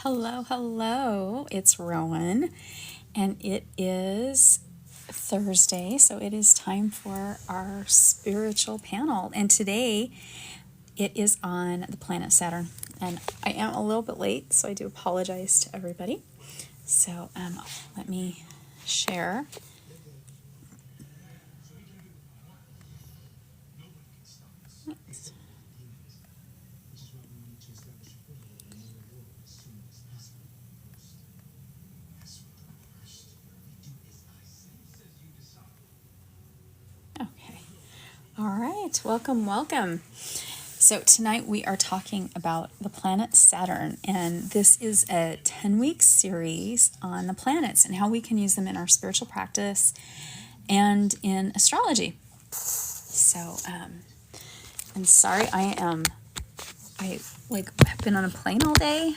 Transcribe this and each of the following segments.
Hello, hello. It's Rowan, and it is Thursday, so it is time for our spiritual panel. And today it is on the planet Saturn. And I am a little bit late, so I do apologize to everybody. So let me share. Okay. All right. Welcome, welcome. So tonight we are talking about the planet Saturn, and this is a 10-week series on the planets and how we can use them in our spiritual practice and in astrology. So, and sorry, I have been on a plane all day,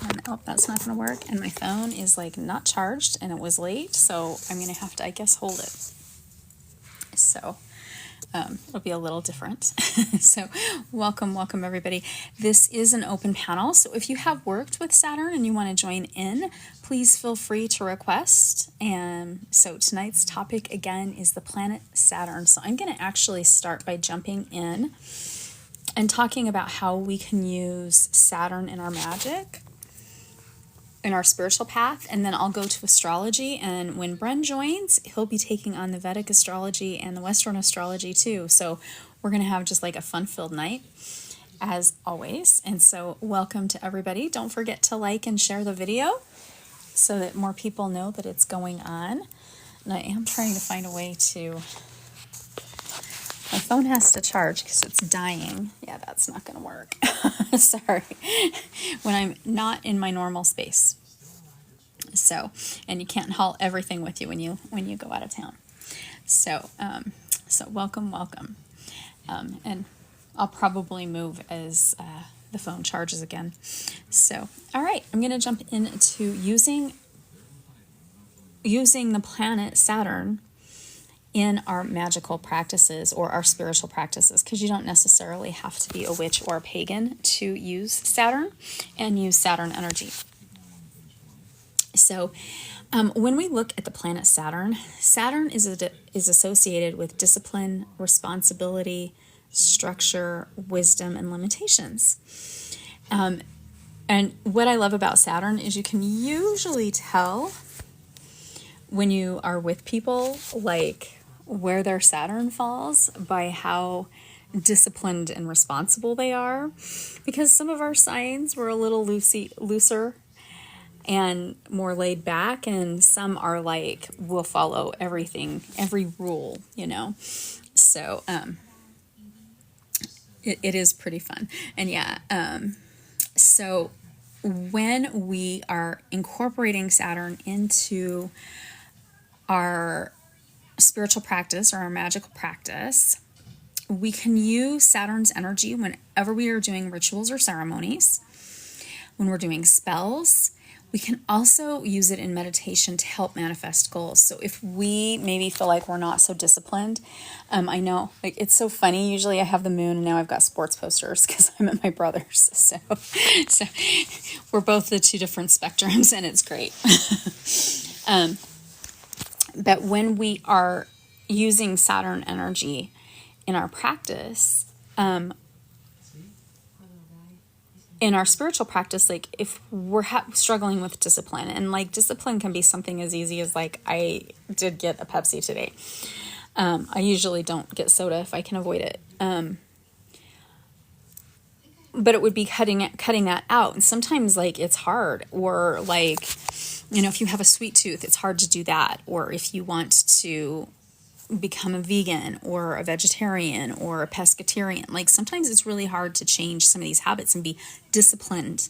and that's not going to work, and my phone is not charged, and it was late, so I'm going to have to, I guess, hold it. So it'll be a little different. So welcome everybody. This is an open panel, so if you have worked with Saturn and you want to join in, please feel free to request. And so tonight's topic again is the planet Saturn. So I'm going to actually start by jumping in and talking about how we can use Saturn in our magic, in our spiritual path, and then I'll go to astrology, and when Bren joins, he'll be taking on the Vedic astrology and the Western astrology too. So we're going to have just a fun-filled night as always. And so welcome to everybody. Don't forget to like and share the video so that more people know that it's going on. And I am trying to find a way to, my phone has to charge because it's dying. Yeah, that's not going to work. Sorry. When I'm not in my normal space. So, and you can't haul everything with you when you go out of town. So, so welcome. And I'll probably move as the phone charges again. So, all right, I'm going to jump into using the planet Saturn in our magical practices or our spiritual practices, because you don't necessarily have to be a witch or a pagan to use Saturn and use Saturn energy. So when we look at the planet Saturn, Saturn is associated with discipline, responsibility, structure, wisdom, and limitations. And what I love about Saturn is you can usually tell when you are with people where their Saturn falls by how disciplined and responsible they are, because some of our signs were a little looser and more laid back, and some are we'll follow everything, every rule, so it is pretty fun. And so when we are incorporating Saturn into our spiritual practice or our magical practice, we can use Saturn's energy whenever we are doing rituals or ceremonies, when we're doing spells. We can also use it in meditation to help manifest goals. So if we maybe feel like we're not so disciplined, I know it's so funny. Usually I have the moon, and now I've got sports posters because I'm at my brother's. So we're both the two different spectrums, and it's great. But when we are using Saturn energy in our practice, in our spiritual practice, if we're struggling with discipline, and discipline can be something as easy as I did get a Pepsi today. I usually don't get soda if I can avoid it. But it would be cutting that out. And sometimes it's hard, or if you have a sweet tooth, it's hard to do that. Or if you want to become a vegan or a vegetarian or a pescatarian, sometimes it's really hard to change some of these habits and be disciplined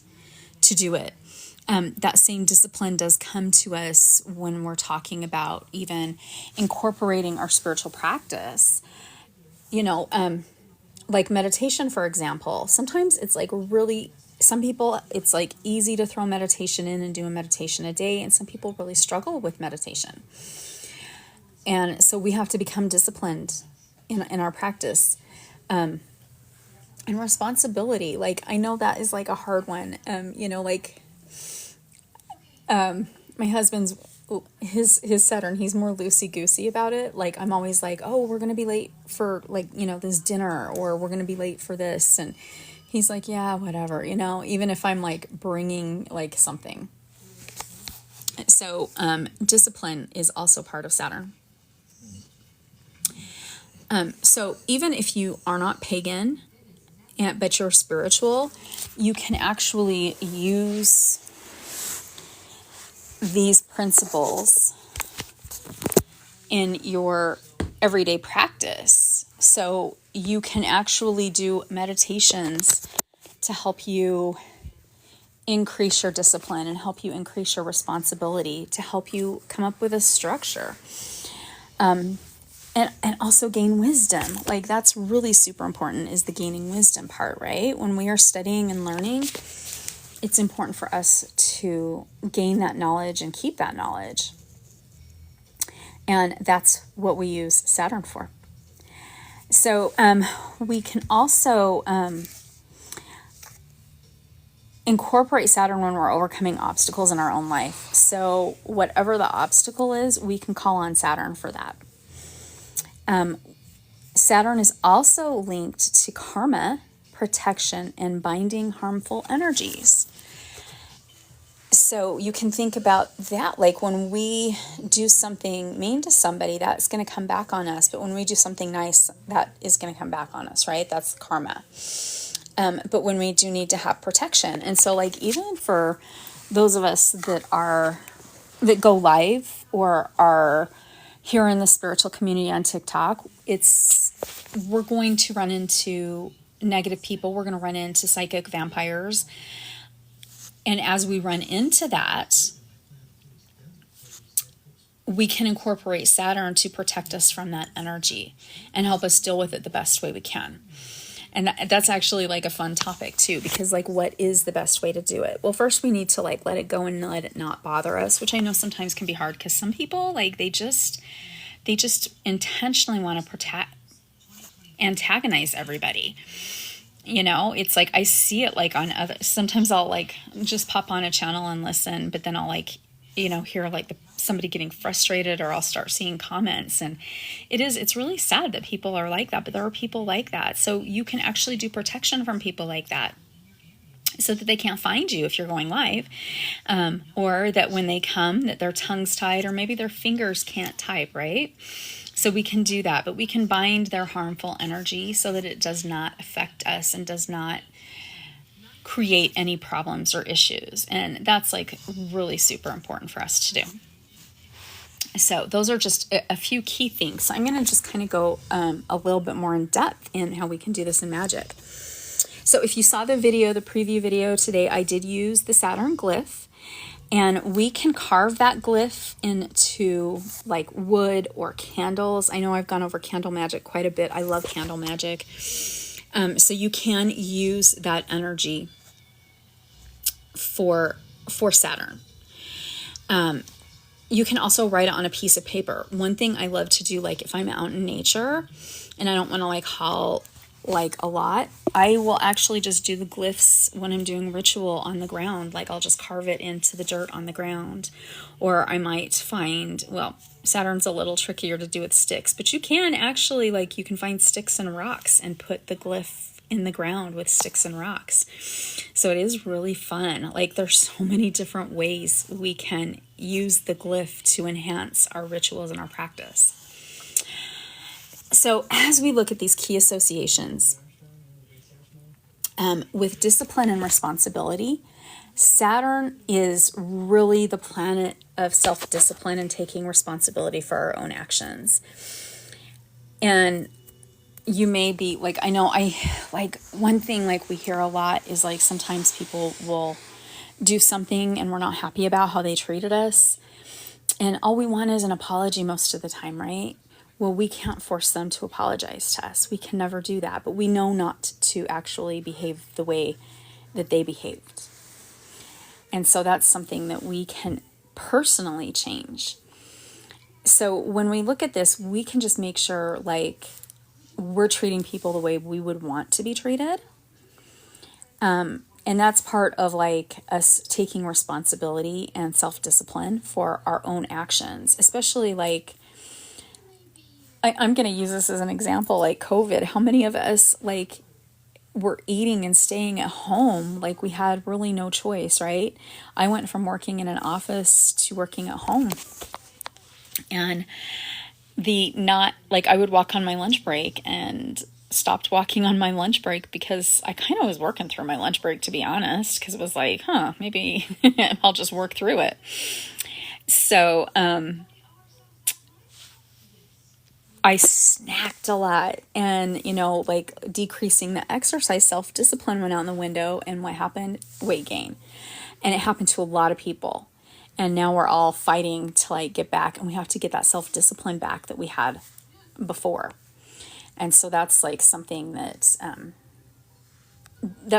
to do it. That same discipline does come to us when we're talking about even incorporating our spiritual practice. Like meditation, for example. Sometimes it's some people, it's easy to throw meditation in and do a meditation a day, and some people really struggle with meditation. And so we have to become disciplined in our practice. And responsibility, I know that is a hard one. My husband's, his Saturn, he's more loosey-goosey about it. Like, I'm always like, oh, we're going to be late for, like, you know, this dinner, or we're going to be late for this. And he's like, yeah, whatever, you know, even if I'm like bringing like something. So, discipline is also part of Saturn. So even if you are not pagan, but you're spiritual, you can actually use these principles in your everyday practice. So you can actually do meditations to help you increase your discipline and help you increase your responsibility, to help you come up with a structure. And also gain wisdom. Like, that's really super important, is the gaining wisdom part, right? When we are studying and learning, it's important for us to gain that knowledge and keep that knowledge. And that's what we use Saturn for. So we can also incorporate Saturn when we're overcoming obstacles in our own life. So whatever the obstacle is, we can call on Saturn for that. Saturn is also linked to karma, protection, and binding harmful energies. So you can think about that, like when we do something mean to somebody, that's going to come back on us. But when we do something nice, that is going to come back on us, right? That's karma. But when we do need to have protection. And so, like, even for those of us that go live or are here in the spiritual community on TikTok, we're going to run into negative people. We're going to run into psychic vampires. And as we run into that, we can incorporate Saturn to protect us from that energy and help us deal with it the best way we can. And that's actually like a fun topic too, because like, what is the best way to do it? Well, first we need to like let it go and let it not bother us, which I know sometimes can be hard, because some people, like, they just intentionally want to antagonize everybody. You know, it's like, I see it like on sometimes I'll like just pop on a channel and listen, but then I'll like, you know, hear like somebody getting frustrated, or I'll start seeing comments, and it's really sad that people are like that, but there are people like that. So you can actually do protection from people like that, so that they can't find you if you're going live, or that when they come, that their tongue's tied, or maybe their fingers can't type, right? So we can do that, but we can bind their harmful energy so that it does not affect us and does not create any problems or issues. And that's like really super important for us to do. So those are just a few key things. So I'm going to just kind of go a little bit more in depth in how we can do this in magic. So if you saw the preview video today, I did use the Saturn glyph. And we can carve that glyph into like wood or candles. I know I've gone over candle magic quite a bit. I love candle magic. So you can use that energy for Saturn. You can also write it on a piece of paper. One thing I love to do, like if I'm out in nature and I don't want to like haul like a lot, I will actually just do the glyphs when I'm doing ritual on the ground. Like I'll just carve it into the dirt on the ground. Or I might find, well, Saturn's a little trickier to do with sticks, but you can actually, like, you can find sticks and rocks and put the glyph in the ground with sticks and rocks. So it is really fun. Like, there's so many different ways we can use the glyph to enhance our rituals and our practice. So as we look at these key associations, with discipline and responsibility, Saturn is really the planet of self-discipline and taking responsibility for our own actions. And you may be like, I know one thing like we hear a lot is like sometimes people will do something and we're not happy about how they treated us. And all we want is an apology most of the time, right? Well, we can't force them to apologize to us. We can never do that, but we know not to actually behave the way that they behaved. And so that's something that we can personally change. So when we look at this, we can just make sure like we're treating people the way we would want to be treated. And And that's part of like us taking responsibility and self-discipline for our own actions, especially like, I'm going to use this as an example, like COVID. How many of us like were eating and staying at home? Like we had really no choice, right? I went from working in an office to working at home. And I would walk on my lunch break and stopped walking on my lunch break because I kind of was working through my lunch break, to be honest, because it was like, maybe I'll just work through it. So, I snacked a lot, and, like decreasing the exercise, self-discipline went out the window, and what happened? Weight gain. And it happened to a lot of people. And now we're all fighting to like get back, and we have to get that self-discipline back that we had before. And so that's like something that's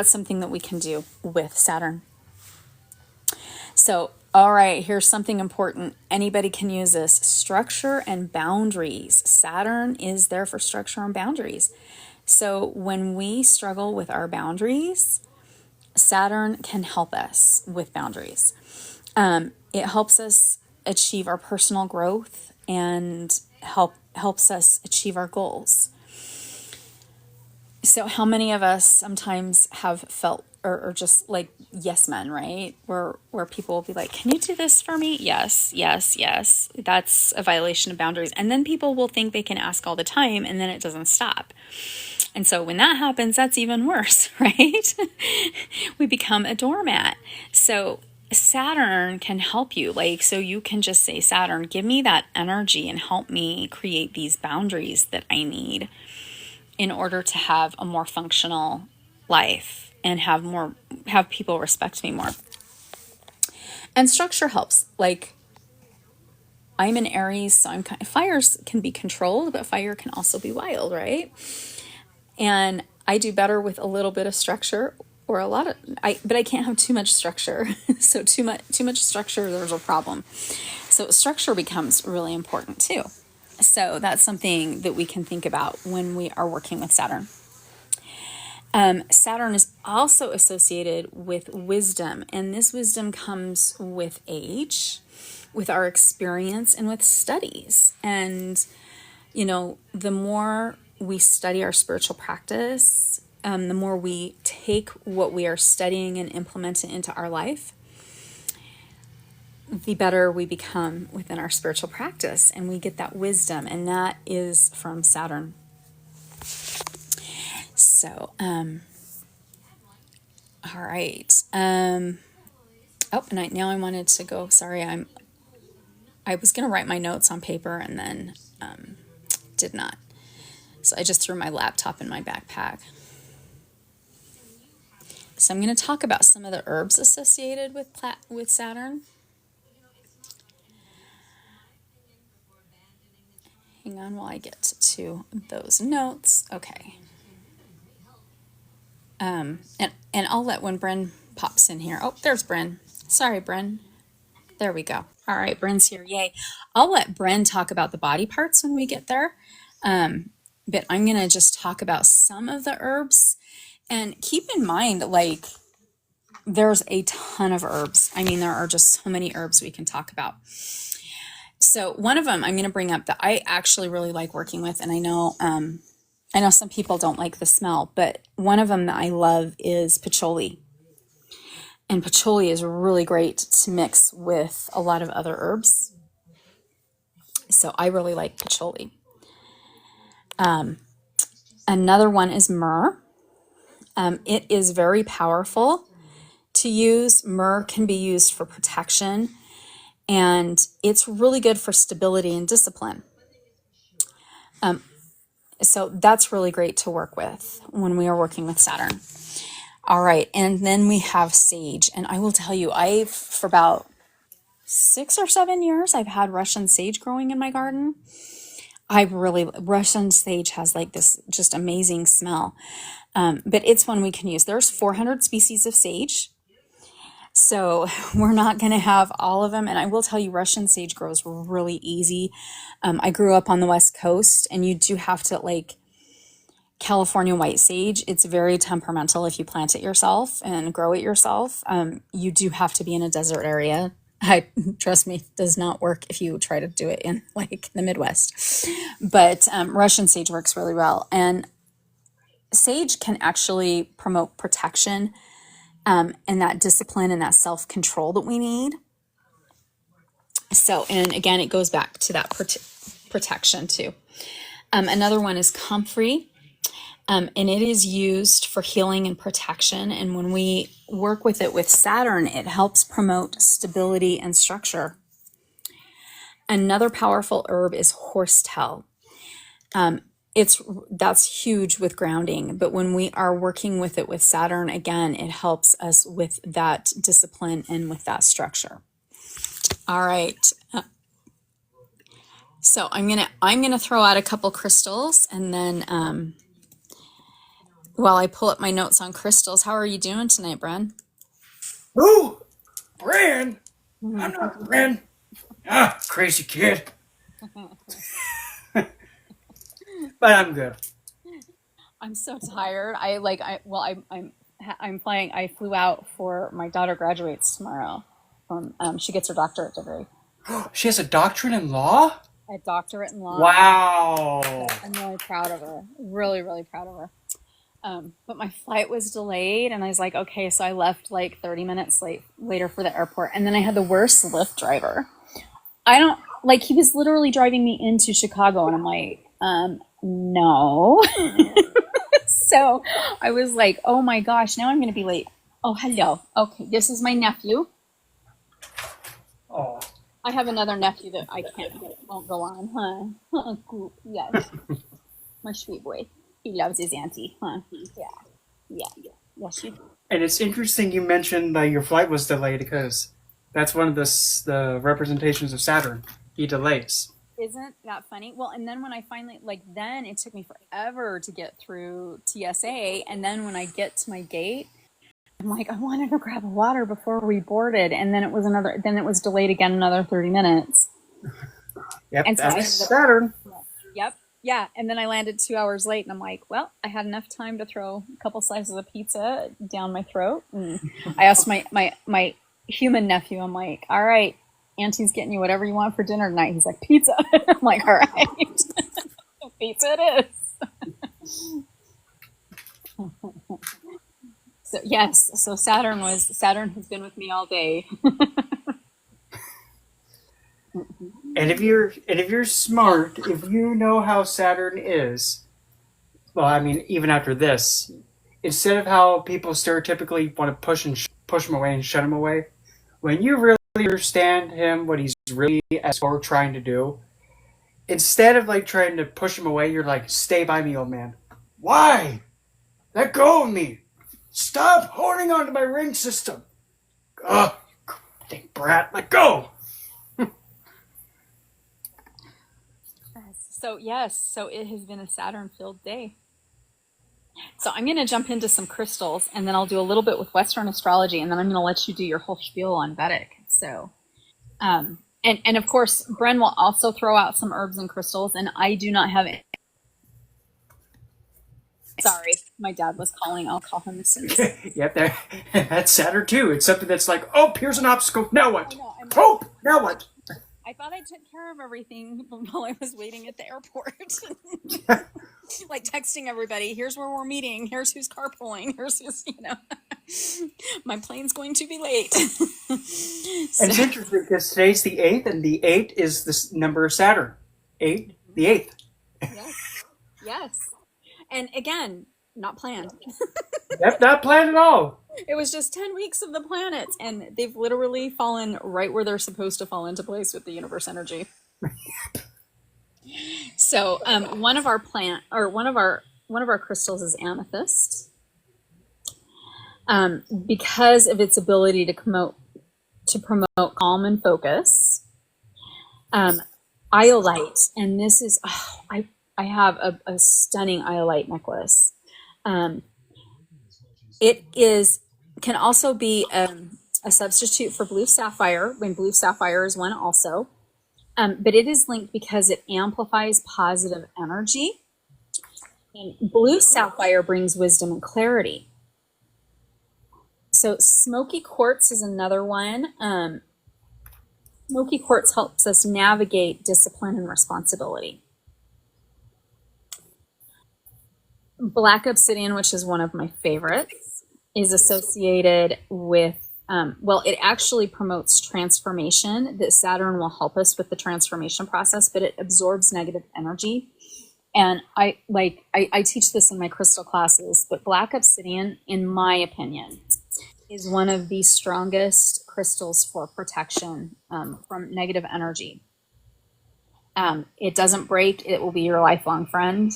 something that we can do with Saturn. So, all right, here's something important. Anybody can use this. Structure and boundaries. Saturn is there for structure and boundaries. So when we struggle with our boundaries, Saturn can help us with boundaries. It helps us achieve our personal growth and helps us achieve our goals. So how many of us sometimes have felt or just like yes men, right? Where people will be like, can you do this for me? Yes, yes, yes. That's a violation of boundaries. And then people will think they can ask all the time, and then it doesn't stop. And so when that happens, that's even worse, right? We become a doormat. So Saturn can help you. So you can just say, Saturn, give me that energy and help me create these boundaries that I need in order to have a more functional life and have people respect me more. And structure helps. Like, I'm an Aries, so fires can be controlled, but fire can also be wild, right? And I do better with a little bit of structure or but I can't have too much structure. So too much structure, there's a problem. So structure becomes really important too. So that's something that we can think about when we are working with Saturn. Saturn is also associated with wisdom, and this wisdom comes with age, with our experience, and with studies. And, the more we study our spiritual practice, the more we take what we are studying and implement it into our life, the better we become within our spiritual practice, and we get that wisdom, and that is from Saturn. So, all right. Now I wanted to go. Sorry, I was going to write my notes on paper and then did not. So I just threw my laptop in my backpack. So I'm going to talk about some of the herbs associated with Saturn. Hang on while I get to those notes. Okay. And I'll let when Bryn pops in here. Oh, there's Bryn. Sorry, Bryn. There we go. All right, Bryn's here. Yay. I'll let Bryn talk about the body parts when we get there. But I'm going to just talk about some of the herbs. And keep in mind, there's a ton of herbs. I mean, there are just so many herbs we can talk about. So one of them I'm going to bring up that I actually really like working with, and I know some people don't like the smell, but one of them that I love is patchouli. And patchouli is really great to mix with a lot of other herbs. So I really like patchouli. Another one is myrrh. It is very powerful to use. Myrrh can be used for protection, and it's really good for stability and discipline. So that's really great to work with when we are working with Saturn. All right, and then we have sage. And I will tell you, for about 6 or 7 years, I've had Russian sage growing in my garden. Russian sage has this just amazing smell. But it's one we can use. There's 400 species of sage. So we're not going to have all of them. And I will tell you, Russian sage grows really easy. I grew up on the West Coast, and you do have to California white sage, it's very temperamental if you plant it yourself and grow it yourself. You do have to be in a desert area. Trust me, does not work if you try to do it in like the Midwest. But Russian sage works really well. And sage can actually promote protection and that discipline and that self-control that we need. So, and again, it goes back to that protection too. Another one is comfrey. And it is used for healing and protection. And when we work with it with Saturn, it helps promote stability and structure. Another powerful herb is horsetail. That's huge with grounding, but when we are working with it with Saturn, again, it helps us with that discipline and with that structure. All right. So I'm gonna throw out a couple crystals, and then while I pull up my notes on crystals, how are you doing tonight, Bren? Who? Bren? I'm not Bren. Crazy kid. But I'm good. I'm so tired. I'm flying. I flew out for my daughter graduates tomorrow. She gets her doctorate degree. She has a doctorate in law? A doctorate in law. Wow. I'm really proud of her. Really, really proud of her. But my flight was delayed, and I was like, okay, so I left like 30 minutes later for the airport, and then I had the worst Lyft driver. He was literally driving me into Chicago, and I'm like, no. So I was like, oh my gosh, now I'm going to be late. Oh, hello. Okay, this is my nephew. Oh. I have another nephew that won't go on, huh? Yes. My sweet boy. He loves his auntie, huh? Yeah. Yes, you do. And it's interesting you mentioned that your flight was delayed, because that's one of the representations of Saturn. He delays. Isn't that funny? Well, and then when I finally, then it took me forever to get through TSA. And then when I get to my gate, I'm like, I wanted to grab a water before we boarded. And then it was delayed again another 30 minutes. Yep, and so that's Saturn. Yep. Yeah. And then I landed 2 hours late, and I'm like, well, I had enough time to throw a couple slices of pizza down my throat. And I asked my human nephew, I'm like, all right, Auntie's getting you whatever you want for dinner tonight. He's like, pizza. I'm like, all right. Pizza it is. So yes, so Saturn has been with me all day. And if you're smart, if you know how Saturn is, well, I mean, even after this, instead of how people stereotypically want to push him away and shut him away, when you really understand him, what he's really trying to do, instead of trying to push him away, you're like, stay by me, old man. Why? Let go of me. Stop holding on to my ring system. Ugh, dang brat, let go. So it has been a Saturn-filled day. So I'm going to jump into some crystals, and then I'll do a little bit with Western astrology, and then I'm going to let you do your whole spiel on Vedic. So, and of course, Bren will also throw out some herbs and crystals, and I do not have any. Sorry, my dad was calling. I'll call him as soon as. Yep, that's Saturn too. It's something that's like, oh, here's an obstacle. Now what? Oh, now what? I thought I took care of everything while I was waiting at the airport. Like texting everybody, here's where we're meeting, here's who's carpooling, here's who's, my plane's going to be late. So. And it's interesting because today's the 8th, and the 8 is the number of Saturn. 8, the 8th. Yes. And again, not planned. Yep, not planned at all. It was just 10 weeks of the planets, and they've literally fallen right where they're supposed to fall into place with the universe energy. So, one of our crystals is amethyst, because of its ability to promote calm and focus. Iolite, and this is I have a stunning iolite necklace. It can also be a substitute for blue sapphire, when blue sapphire is one also. But it is linked because it amplifies positive energy. And blue sapphire brings wisdom and clarity. So smoky quartz is another one. Smoky quartz helps us navigate discipline and responsibility. Black obsidian, which is one of my favorites, is associated with, it actually promotes transformation, that Saturn will help us with the transformation process, but it absorbs negative energy. And I teach this in my crystal classes, but black obsidian, in my opinion, is one of the strongest crystals for protection from negative energy. It doesn't break. It will be your lifelong friend.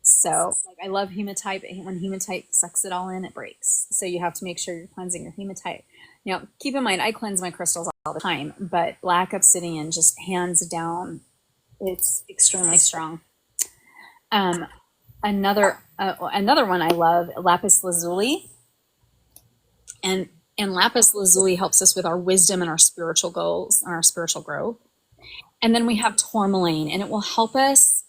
So I love hematite, but when hematite sucks it all in, it breaks. So you have to make sure you're cleansing your hematite. Now, keep in mind, I cleanse my crystals all the time, but black obsidian, just hands down, it's extremely strong. Another one I love, lapis lazuli. And lapis lazuli helps us with our wisdom and our spiritual goals and our spiritual growth. And then we have tourmaline, and it will help us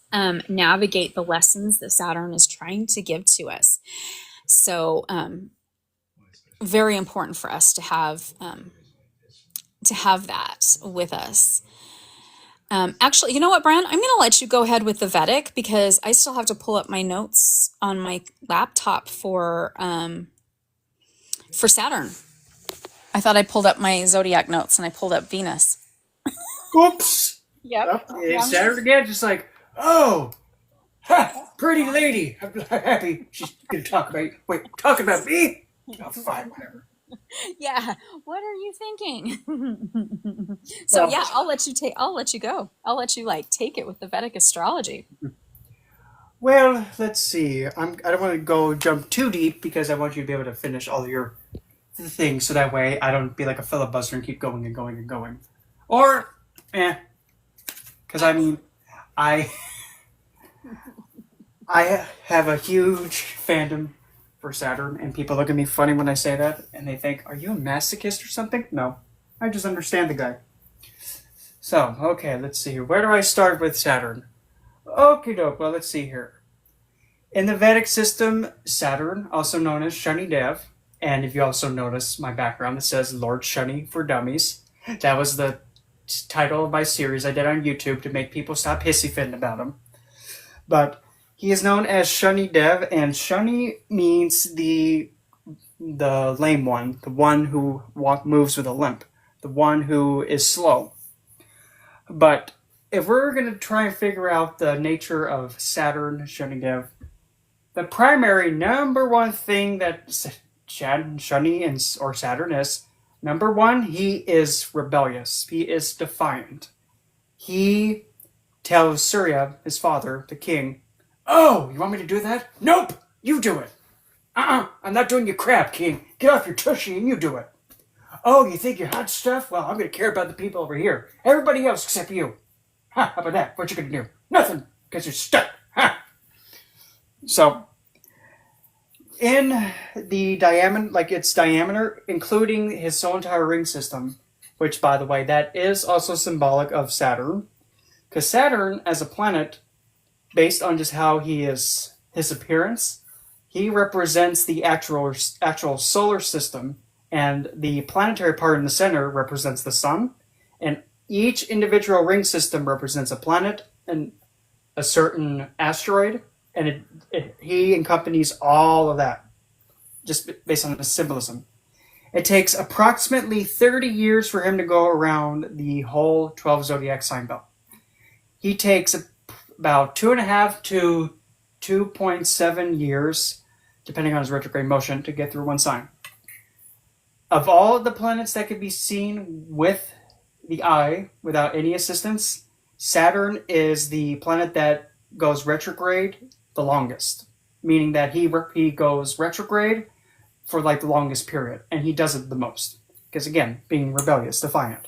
navigate the lessons that Saturn is trying to give to us. So very important for us to have that with us. Actually, you know what, Brian? I'm going to let you go ahead with the Vedic, because I still have to pull up my notes on my laptop for Saturn. I thought I pulled up my zodiac notes, and I pulled up Venus. Oops. Yep. It's Saturn again, just like, oh, ha, pretty lady. I'm happy she's going to talk about you. Wait, talk about me? Oh, fine, whatever. Yeah. What are you thinking? So yeah, I'll let you go. I'll let you take it with the Vedic astrology. Well, let's see. I don't want to jump too deep, because I want you to be able to finish all your things, so that way I don't be like a filibuster and keep going and going and going. Or, because I have a huge fandom for Saturn, and people look at me funny when I say that, and they think, are you a masochist or something? No, I just understand the guy. So, okay, let's see here. Where do I start with Saturn? Okie doke, well, let's see here. In the Vedic system, Saturn, also known as Shani Dev, and if you also notice my background, it says Lord Shani for Dummies. That was the title of my series I did on YouTube to make people stop hissy-fitting about him. But he is known as Shani Dev, and Shani means the lame one, the one who moves with a limp, the one who is slow. But if we're going to try and figure out the nature of Saturn, Shani Dev, the primary number one thing that Shani or Saturn is, number one, he is rebellious. He is defiant. He tells Surya, his father, the king, oh, you want me to do that? Nope, you do it. I'm not doing your crap, king. Get off your tushy and you do it. Oh, you think you're hot stuff? Well, I'm going to care about the people over here. Everybody else except you. Ha, how about that? What you going to do? Nothing, because you're stuck. Ha. So, in the diameter, including his whole entire ring system, which, by the way, that is also symbolic of Saturn, because Saturn, as a planet, based on just how he is, his appearance, he represents the actual solar system, and the planetary part in the center represents the sun, and each individual ring system represents a planet and a certain asteroid, and he accompanies all of that, just based on the symbolism. It takes approximately 30 years for him to go around the whole 12 zodiac sign belt. He takes about 2.5 to 2.7 years, depending on his retrograde motion, to get through one sign. Of all of the planets that could be seen with the eye, without any assistance, Saturn is the planet that goes retrograde the longest, meaning that he goes retrograde for the longest period, and he does it the most. Because again, being rebellious, defiant.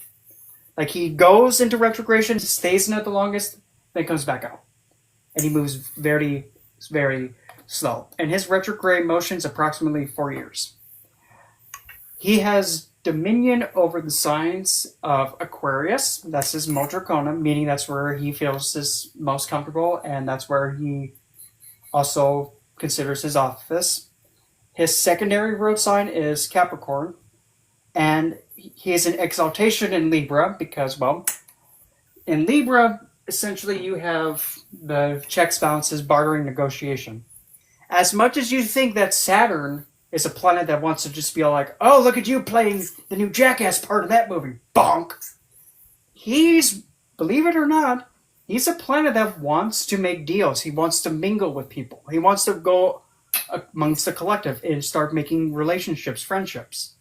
He goes into retrogression, stays in it the longest, then comes back out. And he moves very, very slow. And his retrograde motion is approximately 4 years. He has dominion over the signs of Aquarius. That's his Modracona, meaning that's where he feels his most comfortable, and that's where he also considers his office. His secondary road sign is Capricorn, and he is an exaltation in Libra because, well, in Libra, essentially you have the checks, balances, bartering, negotiation. As much as you think that Saturn is a planet that wants to just be all like, oh, look at you playing the new Jackass part of that movie, bonk. He's, believe it or not, he's a planet that wants to make deals. He wants to mingle with people. He wants to go amongst the collective and start making relationships, friendships.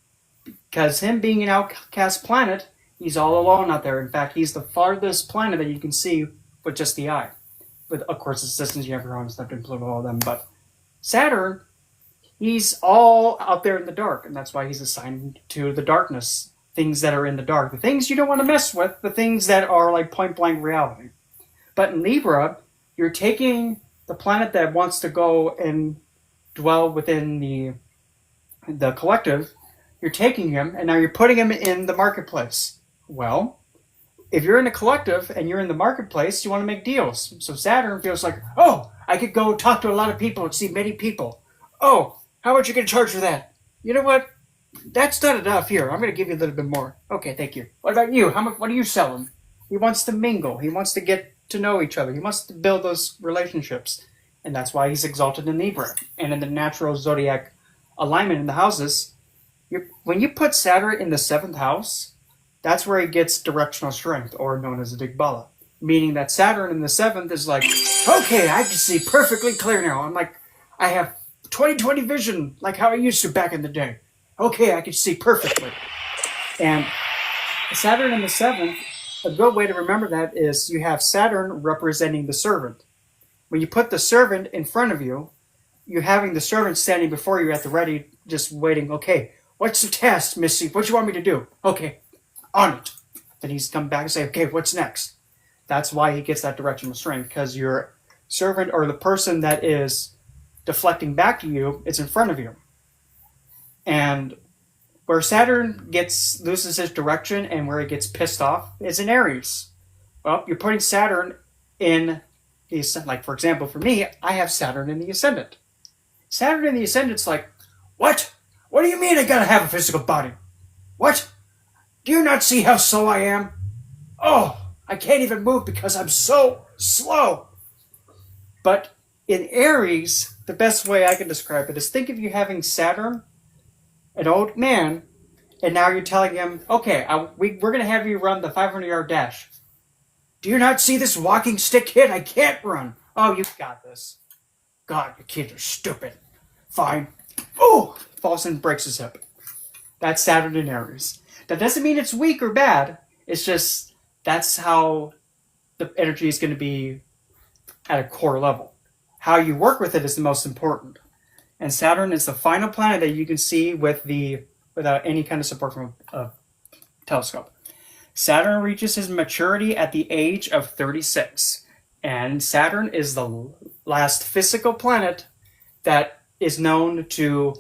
Because him being an outcast planet, he's all alone out there. In fact, he's the farthest planet that you can see with just the eye. With, of course, assistants, you have your own stuff to include all of them. But Saturn, he's all out there in the dark, and that's why he's assigned to the darkness. Things that are in the dark. The things you don't want to mess with. The things that are like point-blank reality. But in Libra, you're taking the planet that wants to go and dwell within the collective. You're taking him, and now you're putting him in the marketplace. Well, if you're in a collective and you're in the marketplace, you want to make deals. So Saturn feels like, oh, I could go talk to a lot of people and see many people. Oh, how much are you going to charge for that? You know what? That's not enough. Here, I'm going to give you a little bit more. Okay, thank you. What about you? How much? What are you selling? He wants to mingle. He wants to get to know each other. He wants to build those relationships. And that's why he's exalted in Libra. And in the natural zodiac alignment in the houses, when you put Saturn in the 7th house, that's where he gets directional strength, or known as a Digbala. Meaning that Saturn in the 7th is like, okay, I can see perfectly clear now. I'm like, I have 20/20 vision, like how I used to back in the day. Okay, I can see perfectly. And Saturn in the 7th, a good way to remember that is you have Saturn representing the servant. When you put the servant in front of you, you're having the servant standing before you at the ready, just waiting. Okay, what's the task, Missy? What do you want me to do? Okay, on it. Then he's come back and say, okay, what's next? That's why he gets that directional strength, because your servant or the person that is deflecting back to you is in front of you. And where Saturn loses his direction and where he gets pissed off is in Aries. Well, you're putting Saturn in the ascendant. Like, for example, for me, I have Saturn in the ascendant. Saturn in the ascendant's like, what? What do you mean I gotta have a physical body? What? Do you not see how slow I am? Oh, I can't even move because I'm so slow. But in Aries, the best way I can describe it is think of you having Saturn, an old man, and now you're telling him, okay, we're going to have you run the 500-yard dash. Do you not see this walking stick kid? I can't run. Oh, you got this. God, your kids are stupid. Fine. Oh, falls and breaks his hip. That's Saturn in Aries. That doesn't mean it's weak or bad. It's just that's how the energy is going to be at a core level. How you work with it is the most important. And Saturn is the final planet that you can see without any kind of support from a telescope. Saturn reaches his maturity at the age of 36. And Saturn is the last physical planet that is known to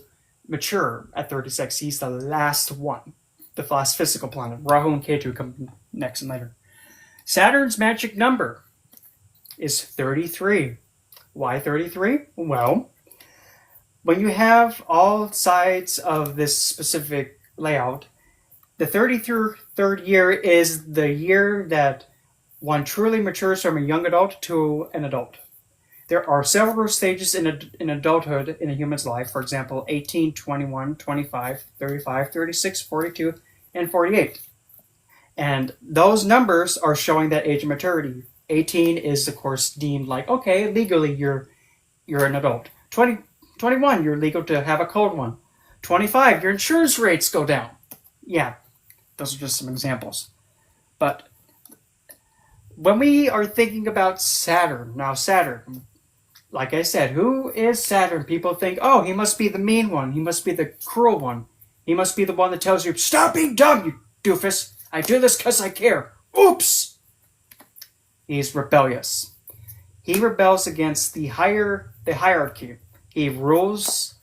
mature at 36. He's the last one. The last physical planet. Rahu and Ketu come next and later. Saturn's magic number is 33. Why 33? Well, when you have all sides of this specific layout, the 33rd year is the year that one truly matures from a young adult to an adult. There are several stages in adulthood in a human's life. For example, 18, 21, 25, 35, 36, 42, and 48. And those numbers are showing that age of maturity. 18 is, of course, deemed like, okay, legally you're an adult. 21, you're legal to have a cold one. 25, your insurance rates go down. Yeah, those are just some examples. But when we are thinking about Saturn, like I said, who is Saturn? People think, oh, he must be the mean one. He must be the cruel one. He must be the one that tells you, stop being dumb, you doofus. I do this because I care. Oops! He's rebellious. He rebels against the hierarchy. He rules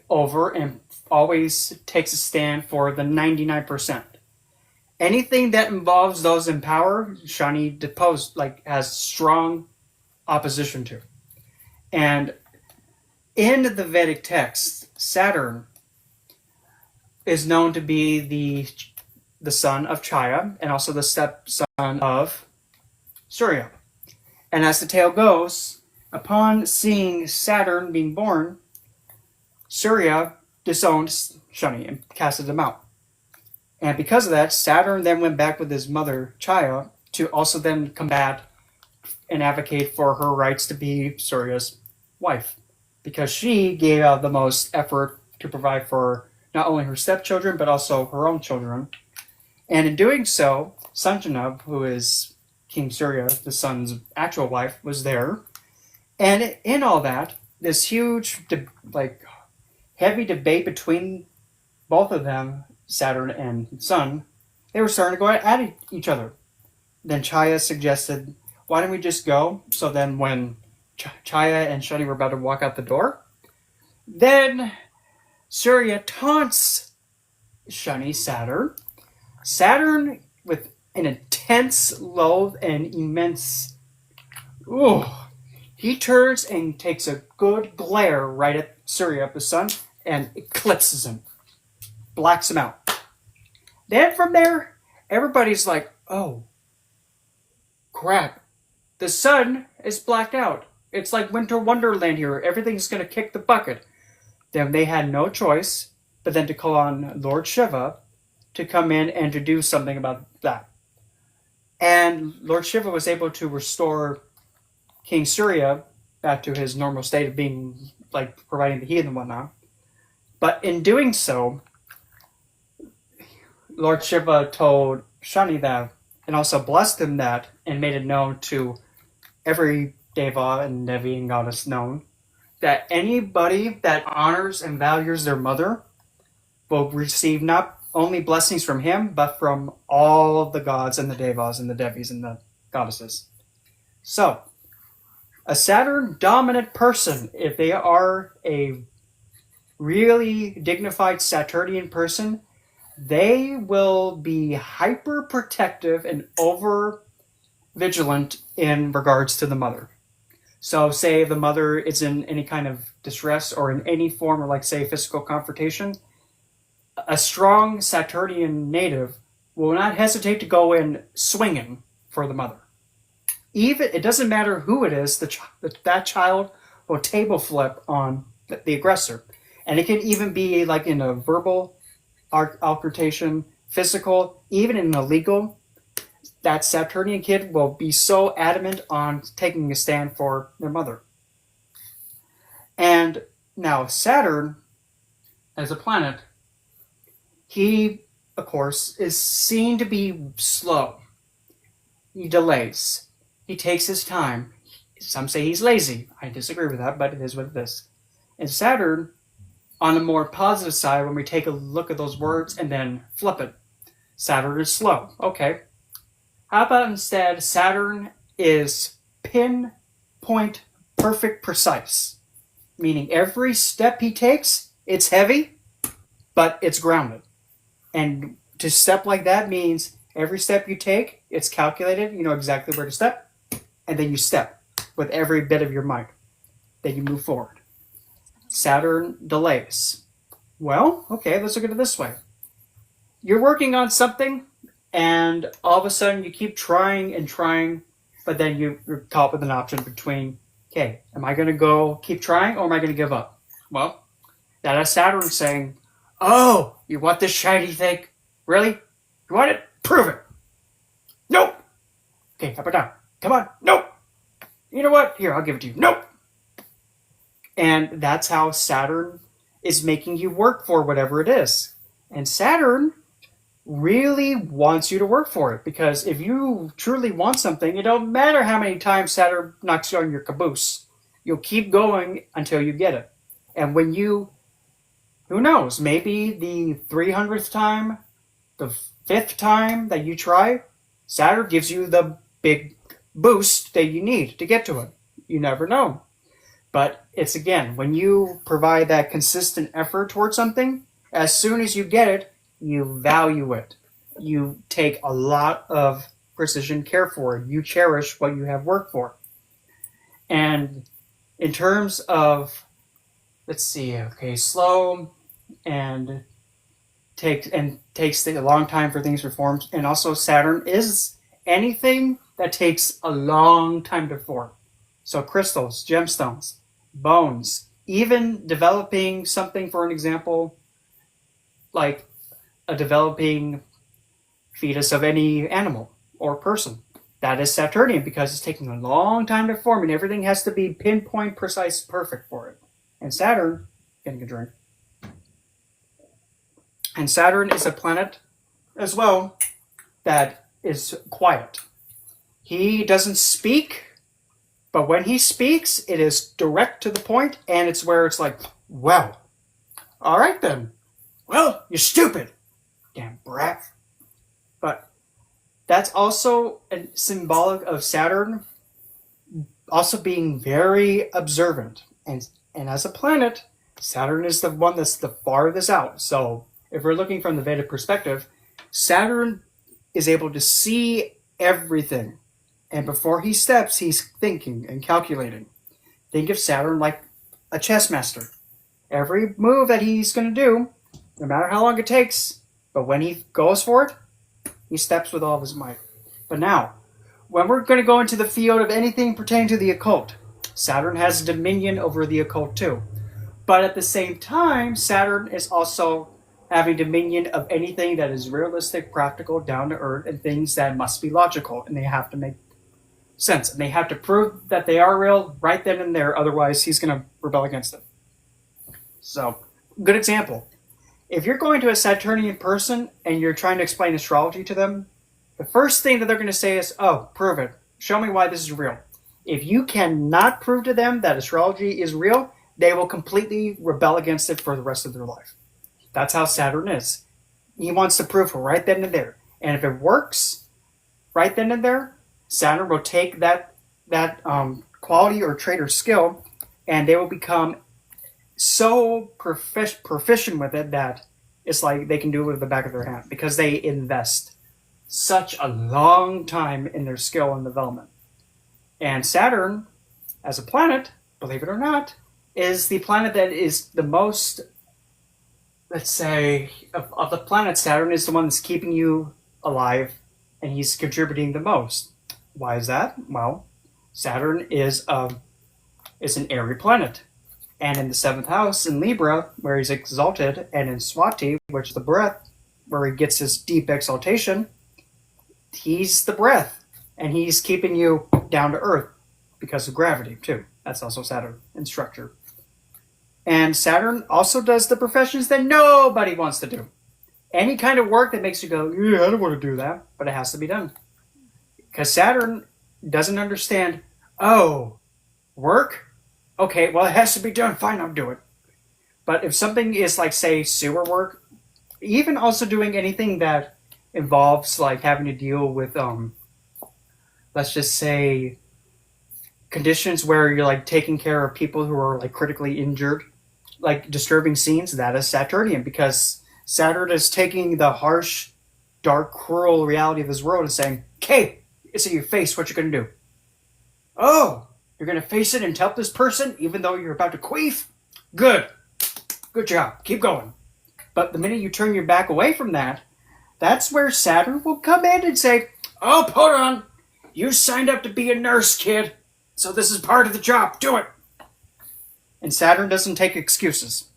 over and always takes a stand for the 99%. Anything that involves those in power, Shani has strong opposition to. And In the Vedic text, Saturn is known to be the son of Chaya and also the stepson of Surya. And as the tale goes, upon seeing Saturn being born, Surya disowned Shani and casted him out. And because of that, Saturn then went back with his mother, Chaya, to also then combat and advocate for her rights to be Surya's wife. Because she gave out the most effort to provide for not only her stepchildren, but also her own children. And in doing so, Sanjana, who is King Surya, the sun's actual wife, was there. And in all that, this huge, heavy debate between both of them, Saturn and Sun, they were starting to go at each other. Then Chaya suggested, why don't we just go? So then when Chaya and Shani were about to walk out the door, then Surya taunts Shani Saturn. Saturn, with an intense loathe and immense... he turns and takes a good glare right at Surya, the sun, and eclipses him. Blacks him out. Then from there, everybody's like, oh, crap. The sun is blacked out. It's like Winter Wonderland here. Everything's going to kick the bucket. Then they had no choice but then to call on Lord Shiva to come in and to do something about that. And Lord Shiva was able to restore King Surya back to his normal state of being, like, providing the heat and whatnot. But in doing so, Lord Shiva told Shani that, and also blessed him that, and made it known to every Deva and Devi and goddess known, that anybody that honors and values their mother will receive not only blessings from him, but from all the gods and the Devas and the Devis and the goddesses. So, a Saturn-dominant person, if they are a really dignified Saturnian person, they will be hyper-protective and over-vigilant in regards to the mother. So say the mother is in any kind of distress or in any form of, like, say, physical confrontation, a strong Saturnian native will not hesitate to go in swinging for the mother. Even, it doesn't matter who it is, that child will table flip on the aggressor. And it can even be like in a verbal altercation, physical, even in illegal. That Saturnian kid will be so adamant on taking a stand for their mother. And now Saturn, as a planet, he, of course, is seen to be slow. He delays. He takes his time. Some say he's lazy. I disagree with that, but it is what it is. And Saturn, on a more positive side, when we take a look at those words and then flip it, Saturn is slow. Okay. How about instead Saturn is pinpoint, perfect, precise? Meaning every step he takes, it's heavy, but it's grounded. And to step like that means every step you take, it's calculated, you know exactly where to step, and then you step with every bit of your might. Then you move forward. Saturn delays. Well, okay, let's look at it this way. You're working on something, and all of a sudden you keep trying and trying, but then you're caught with an option between, okay, am I going to go keep trying or am I going to give up? Well, that is Saturn saying, oh, you want this shiny thing? Really? You want it? Prove it. Nope. Okay, up or down. Come on. Nope. You know what? Here, I'll give it to you. Nope. And that's how Saturn is making you work for whatever it is. And Saturn really wants you to work for it, because if you truly want something, it don't matter how many times Saturn knocks you on your caboose. You'll keep going until you get it. And when you, who knows, maybe the 300th time, the 5th time that you try, Saturn gives you the big boost that you need to get to it. You never know. But it's, again, when you provide that consistent effort towards something, as soon as you get it, you value it. You take a lot of precision care for it. You cherish what you have worked for. And in terms of let's see, okay, slow and takes a long time for things to form. And also Saturn is anything that takes a long time to form. So crystals, gemstones, bones, even developing something, for an example, like a developing fetus of any animal or person. That is Saturnian because it's taking a long time to form and everything has to be pinpoint, precise, perfect for it. And Saturn, getting a drink. And Saturn is a planet as well that is quiet. He doesn't speak, but when he speaks, it is direct to the point, and it's where it's like, well, all right then. Well, you're stupid. Damn brat. But that's also a symbolic of Saturn also being very observant. And as a planet, Saturn is the one that's the farthest out. So if we're looking from the Vedic perspective, Saturn is able to see everything. And before he steps, he's thinking and calculating. Think of Saturn like a chess master. Every move that he's going to do, no matter how long it takes, but when he goes for it, he steps with all of his might. But now, when we're going to go into the field of anything pertaining to the occult, Saturn has dominion over the occult too. But at the same time, Saturn is also having dominion of anything that is realistic, practical, down to earth, and things that must be logical, and they have to make sense. And they have to prove that they are real right then and there, otherwise he's going to rebel against it. So, good example. If you're going to a Saturnian person and you're trying to explain astrology to them, the first thing that they're going to say is, oh, prove it. Show me why this is real. If you cannot prove to them that astrology is real, they will completely rebel against it for the rest of their life. That's how Saturn is. He wants to prove right then and there. And if it works right then and there, Saturn will take that quality or trait or skill, and they will become so proficient with it that it's like they can do it with the back of their hand because they invest such a long time in their skill and development. And Saturn, as a planet, believe it or not, is the planet that is the most, let's say, of the planets, Saturn is the one that's keeping you alive, and he's contributing the most. Why is that? Well, Saturn is an airy planet. And in the 7th house, in Libra, where he's exalted, and in Swati, which is the breath, where he gets his deep exaltation, he's the breath. And he's keeping you down to earth because of gravity, too. That's also Saturn in structure. And Saturn also does the professions that nobody wants to do. Any kind of work that makes you go, yeah, I don't want to do that, but it has to be done. Because Saturn doesn't understand, oh, work? Okay, well, it has to be done. Fine, I'll do it. But if something is like, say, sewer work, even also doing anything that involves like having to deal with, let's just say, conditions where you're like taking care of people who are like critically injured, like disturbing scenes, that is Saturnian, because Saturn is taking the harsh, dark, cruel reality of this world and saying, okay, it's in your face, what you gonna do? Oh, you're going to face it and help this person even though you're about to queef? Good. Good job. Keep going. But the minute you turn your back away from that, that's where Saturn will come in and say, oh, hold on. You signed up to be a nurse, kid. So this is part of the job. Do it. And Saturn doesn't take excuses.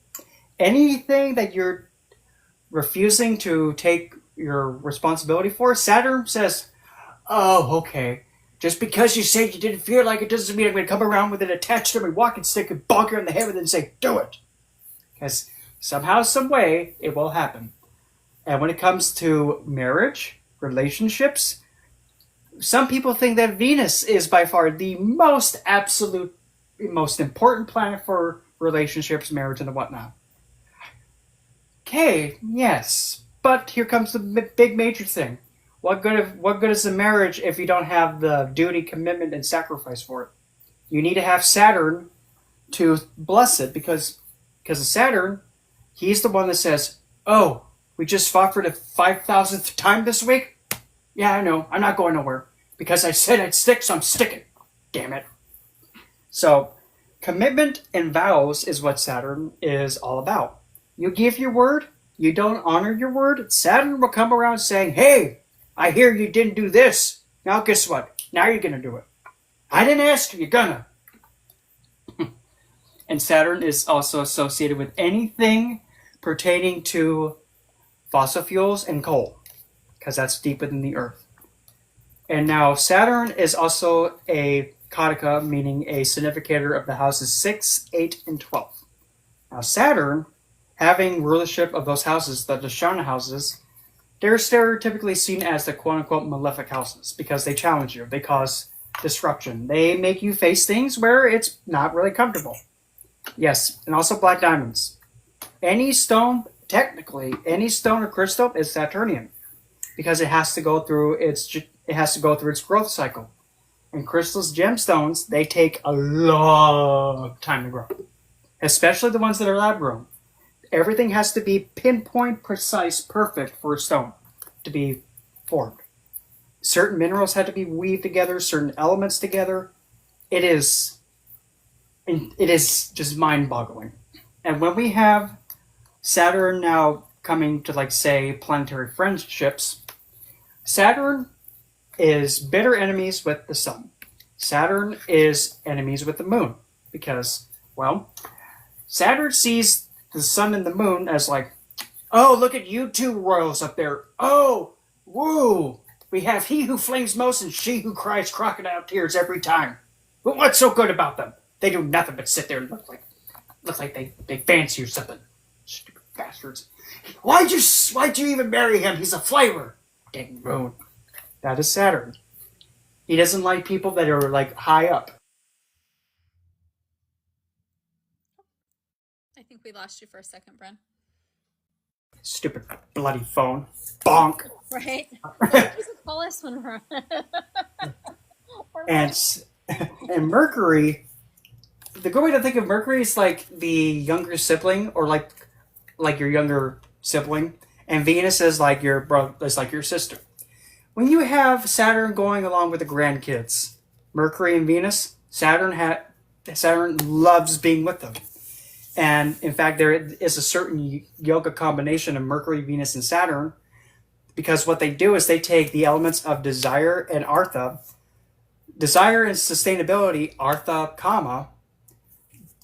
Anything that you're refusing to take your responsibility for, Saturn says, oh, okay. Just because you said you didn't feel like it doesn't mean I'm going to come around with it attached to my walking stick and bonk you in the head with it and say, do it. Because somehow, some way, it will happen. And when it comes to marriage, relationships, some people think that Venus is by far the most absolute, most important planet for relationships, marriage, and whatnot. Okay, yes. But here comes the big major thing. What good is a marriage if you don't have the duty, commitment, and sacrifice for it? You need to have Saturn to bless it because of Saturn, he's the one that says, oh, we just fought for the 5,000th time this week? Yeah, I know. I'm not going nowhere. Because I said I'd stick, so I'm sticking. Damn it. So, Commitment and vows is what Saturn is all about. You give your word, you don't honor your word, Saturn will come around saying, hey, I hear you didn't do this. Now guess what? Now you're going to do it. I didn't ask you, you're gonna. And Saturn is also associated with anything pertaining to fossil fuels and coal, because that's deep within the Earth. And now Saturn is also a Kataka, meaning a significator of the houses 6, 8, and 12. Now Saturn, having rulership of those houses, the Dashana houses, they're stereotypically seen as the quote-unquote malefic houses because they challenge you, they cause disruption, they make you face things where it's not really comfortable. Yes, and also black diamonds. Any stone, technically, any stone or crystal is Saturnian because it has to go through its growth cycle. And crystals, gemstones, they take a long time to grow, especially the ones that are lab grown. Everything has to be pinpoint, precise, perfect for a stone to be formed. Certain minerals had to be weaved together, certain elements together. It is just mind-boggling. And when we have Saturn now coming to, like, say, planetary friendships, Saturn is bitter enemies with the sun. Saturn is enemies with the moon because, well, Saturn sees the sun and the moon as like, oh, look at you two royals up there. Oh, woo. We have he who flames most and she who cries crocodile tears every time. But what's so good about them? They do nothing but sit there and look like they fancy or something. Stupid bastards. Why'd you even marry him? He's a flavor. Dang moon. That is Saturn. He doesn't like people that are like high up. I think we lost you for a second, Bren. Stupid bloody phone. Bonk. Right? Please call us when we're and Mercury, the good way to think of Mercury is like the younger sibling or like your younger sibling, and Venus is like your brother, is like your sister. When you have Saturn going along with the grandkids, Mercury and Venus, Saturn loves being with them. And in fact, there is a certain yoga combination of Mercury, Venus, and Saturn, because what they do is they take the elements of desire and artha, desire and sustainability, artha, kama,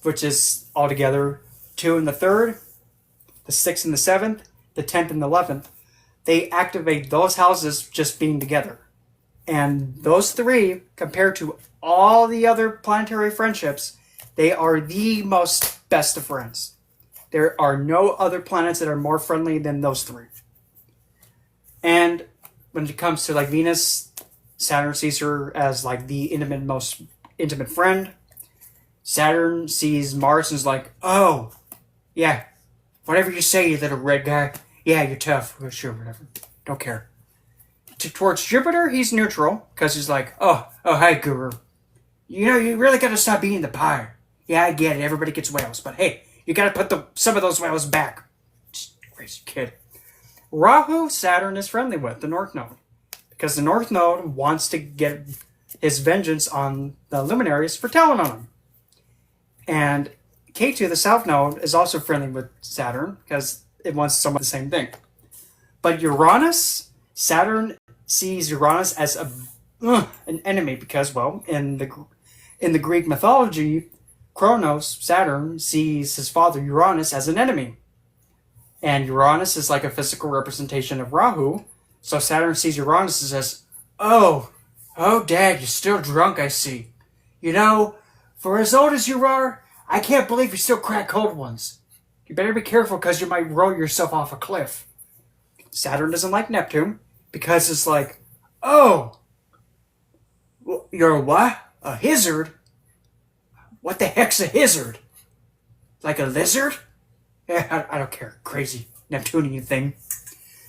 which is altogether 2 and the 3rd, the 6th and the 7th, the 10th and the 11th. They activate those houses just being together. And those 3, compared to all the other planetary friendships, they are the most best of friends. There are no other planets that are more friendly than those 3. And when it comes to like Venus, Saturn sees her as like the most intimate friend. Saturn sees Mars and is like, oh, yeah, whatever you say, you little red guy. Yeah, you're tough. Sure, whatever. Don't care. Towards Jupiter, he's neutral because he's like, oh, hi, Guru. You know, you really got to stop eating the pie. Yeah, I get it. Everybody gets whales. But hey, you got to put some of those whales back. Crazy kid. Rahu, Saturn is friendly with the North Node because the North Node wants to get his vengeance on the luminaries for telling on him. And K2, the South Node, is also friendly with Saturn because it wants somewhat the same thing. But Uranus, Saturn sees Uranus as an enemy because, well, in the Greek mythology, Kronos, Saturn, sees his father Uranus as an enemy. And Uranus is like a physical representation of Rahu. So Saturn sees Uranus as, oh, Dad, you're still drunk, I see. You know, for as old as you are, I can't believe you still crack cold ones. You better be careful because you might roll yourself off a cliff. Saturn doesn't like Neptune because it's like, oh, you're a what? A hizzard? What the heck's a hizzard? Like a lizard? Yeah, I don't care. Crazy Neptunian thing.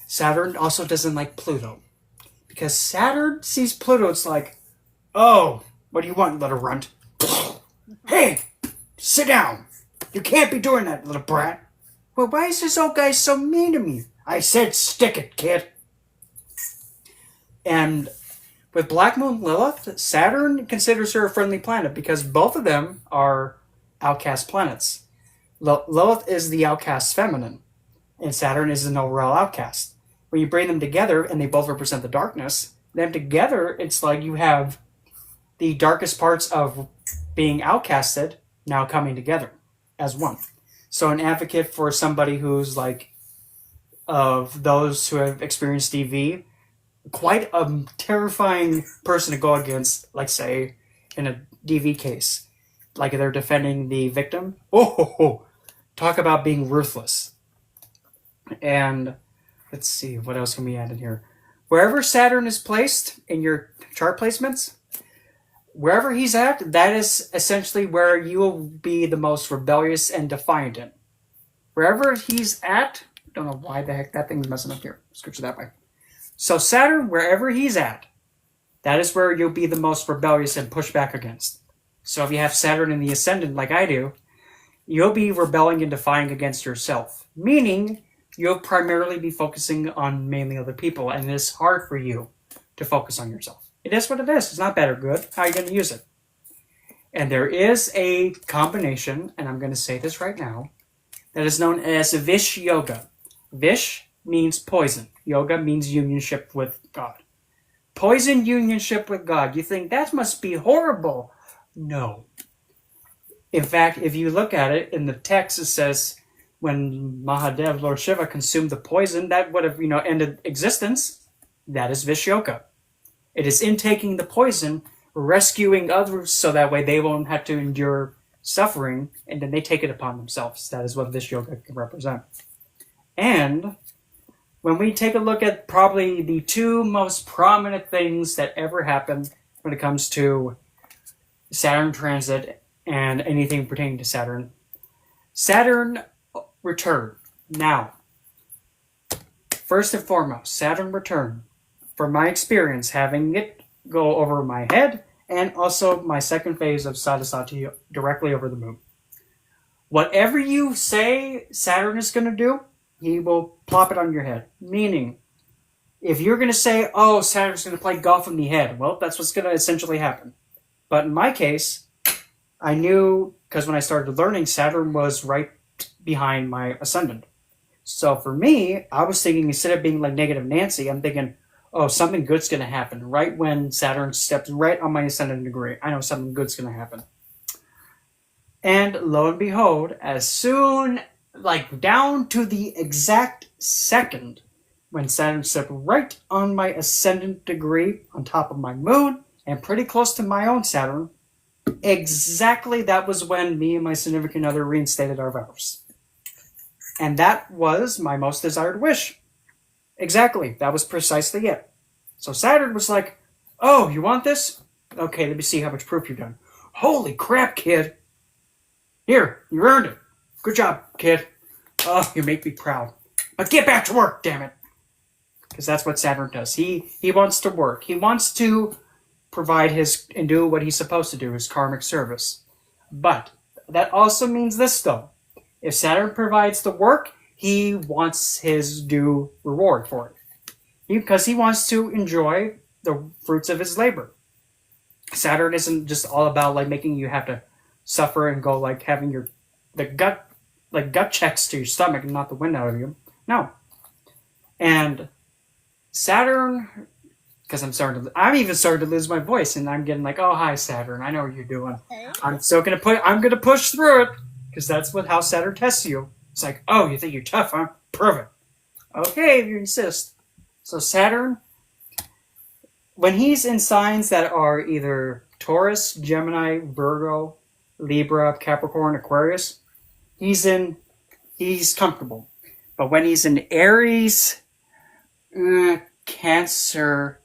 Saturn also doesn't like Pluto because Saturn sees Pluto. It's like, oh, what do you want, little runt? Hey, sit down. You can't be doing that, little brat. Well, why is this old guy so mean to me? I said stick it, kid. And with Black Moon Lilith, Saturn considers her a friendly planet because both of them are outcast planets. Lilith is the outcast feminine, and Saturn is an overall outcast. When you bring them together, and they both represent the darkness, them together, it's like you have the darkest parts of being outcasted now coming together as one. So an advocate for somebody who's like, of those who have experienced DV, quite a terrifying person to go against, like say, in a DV case. Like they're defending the victim. Oh, talk about being ruthless. And let's see, what else can we add in here? Wherever Saturn is placed in your chart placements, wherever he's at, that is essentially where you will be the most rebellious and defiant in. Wherever he's at, don't know why the heck that thing's messing up here. Switch it that way. So Saturn, wherever he's at, that is where you'll be the most rebellious and push back against. So if you have Saturn in the ascendant like I do, you'll be rebelling and defying against yourself. Meaning, you'll primarily be focusing on mainly other people, and it's hard for you to focus on yourself. It is what it is. It's not bad or good. How are you going to use it? And there is a combination, and I'm going to say this right now, that is known as Vish Yoga. Vish means poison. Yoga means unionship with God. Poison unionship with God. You think that must be horrible. No. In fact, if you look at it in the text, it says when Mahadev, Lord Shiva, consumed the poison, that would have, ended existence. That is Vish Yoga. It is intaking the poison, rescuing others so that way they won't have to endure suffering, and then they take it upon themselves. That is what Vish Yoga can represent. And when we take a look at probably the two most prominent things that ever happened when it comes to Saturn transit and anything pertaining to Saturn, Saturn return. Now, first and foremost, Saturn return. From my experience, having it go over my head, and also my second phase of Sadasati directly over the moon. Whatever you say Saturn is going to do, he will plop it on your head. Meaning, if you're going to say, oh, Saturn's going to play golf in the head, well, that's what's going to essentially happen. But in my case, I knew, because when I started learning, Saturn was right behind my ascendant. So for me, I was thinking, instead of being like negative Nancy, I'm thinking, oh, something good's going to happen. Right when Saturn steps right on my ascendant degree, I know something good's going to happen. And lo and behold, as soon, like down to the exact second, when Saturn stepped right on my ascendant degree, on top of my moon, and pretty close to my own Saturn, exactly that was when me and my significant other reinstated our vows. And that was my most desired wish. Exactly, that was precisely it. So Saturn was like, oh, you want this? Okay, let me see how much proof you've done. Holy crap, kid. Here, you earned it. Good job, kid. Oh, you make me proud. But get back to work, damn it. Because that's what Saturn does. He wants to work. He wants to provide his and do what he's supposed to do, his karmic service. But that also means this, though. If Saturn provides the work, he wants his due reward for it. Because he wants to enjoy the fruits of his labor. Saturn isn't just all about like making you have to suffer and go like having the gut checks to your stomach and not the wind out of you. No. And Saturn, because I'm even starting to lose my voice, and I'm getting like, oh, hi Saturn, I know what you're doing. I'm gonna push through it, because that's how Saturn tests you. It's like, oh, you think you're tough, huh? Prove it. Okay, if you insist. So Saturn, when he's in signs that are either Taurus, Gemini, Virgo, Libra, Capricorn, Aquarius, he's comfortable. But when he's in Aries, Cancer,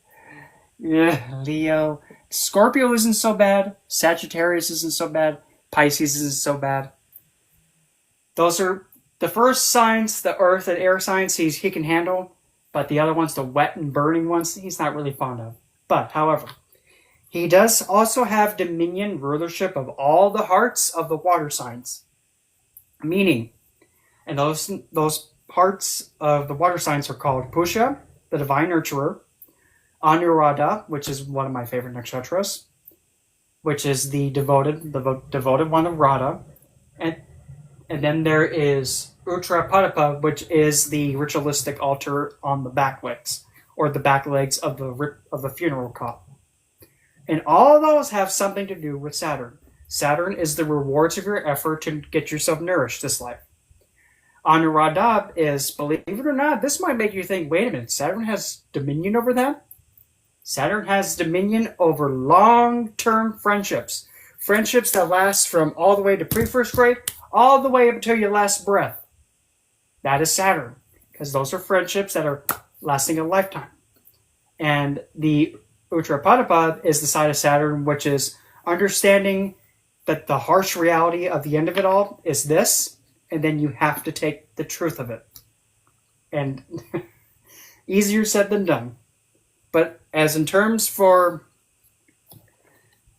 Leo, Scorpio isn't so bad, Sagittarius isn't so bad, Pisces isn't so bad. Those are the first signs, the earth and air signs he can handle, but the other ones, the wet and burning ones, he's not really fond of. But, however, he does also have dominion, rulership of all the hearts of the water signs. Meaning, and those parts of the water signs are called Pusha, the divine nurturer, Anuradha, which is one of my favorite nakshatras, which is the devoted one of Radha, And and then there is Uttarapadapa, which is the ritualistic altar on the back legs, or the back legs of the funeral cot. And all of those have something to do with Saturn. Saturn is the rewards of your effort to get yourself nourished this life. Anuradhab is, believe it or not, this might make you think, wait a minute, Saturn has dominion over them? Saturn has dominion over long-term friendships. Friendships that last from all the way to pre-first grade, all the way up until your last breath. That is Saturn, because those are friendships that are lasting a lifetime. And the Uttarapadapa is the side of Saturn, which is understanding that the harsh reality of the end of it all is this, and then you have to take the truth of it. And easier said than done. But as in terms for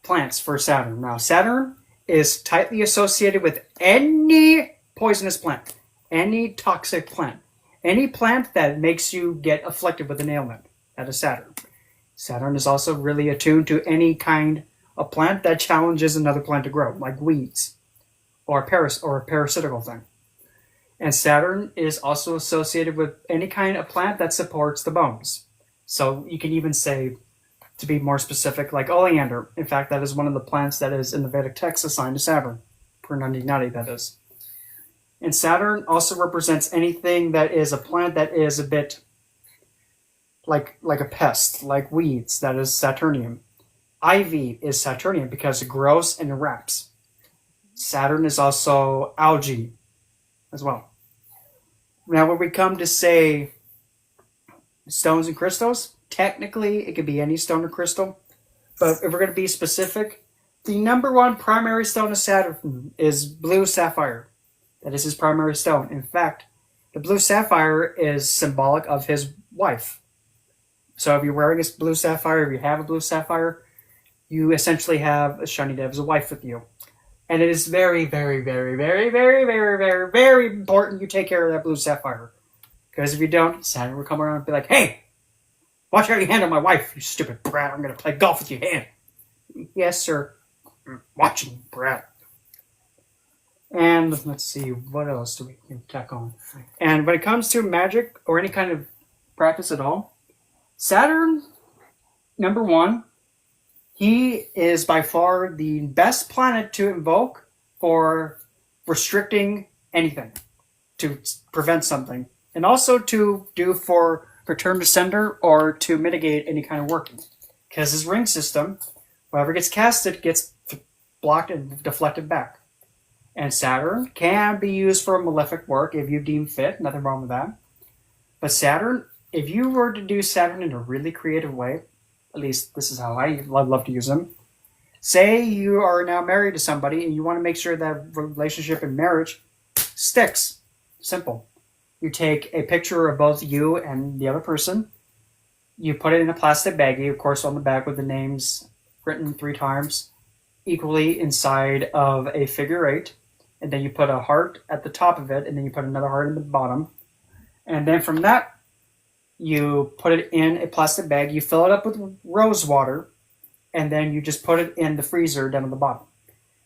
plants for Saturn, now Saturn is tightly associated with any poisonous plant, any toxic plant, any plant that makes you get afflicted with an ailment. That is Saturn. Saturn is also really attuned to any kind of plant that challenges another plant to grow, like weeds or a parasitical thing. And Saturn is also associated with any kind of plant that supports the bones. So you can even say, to be more specific, like oleander. In fact, that is one of the plants that is in the Vedic text assigned to Saturn. Purnandi Nadi, that is. And Saturn also represents anything that is a plant that is a bit like a pest, like weeds. That is Saturnium. Ivy is Saturnium because it grows and it wraps. Saturn is also algae as well. Now, when we come to say stones and crystals, technically it could be any stone or crystal. But if we're going to be specific, the number one primary stone of Saturn is blue sapphire. That is his primary stone. In fact, the blue sapphire is symbolic of his wife. So if you're wearing a blue sapphire, if you have a blue sapphire, you essentially have a Shanidev as a wife with you. And it is very, very, very, very, very, very, very, very important you take care of that blue sapphire. Because if you don't, Saturn will come around and be like, hey, watch how you handle my wife, you stupid brat. I'm going to play golf with your hand. Yes, sir. I'm watching, brat. And let's see, what else do we tack on? And when it comes to magic or any kind of practice at all, Saturn, number one, he is by far the best planet to invoke for restricting anything, to prevent something, and also to do for return to sender or to mitigate any kind of working. Because his ring system, whatever gets casted gets blocked and deflected back. And Saturn can be used for malefic work if you deem fit, nothing wrong with that. But Saturn, if you were to do Saturn in a really creative way, at least this is how I love to use them. Say you are now married to somebody and you want to make sure that relationship and marriage sticks. Simple. You take a picture of both you and the other person. You put it in a plastic baggie, of course, on the back with the names written 3 times, equally inside of a figure 8. And then you put a heart at the top of it, and then you put another heart in the bottom. And then from that, you put it in a plastic bag, you fill it up with rose water, and then you just put it in the freezer down at the bottom.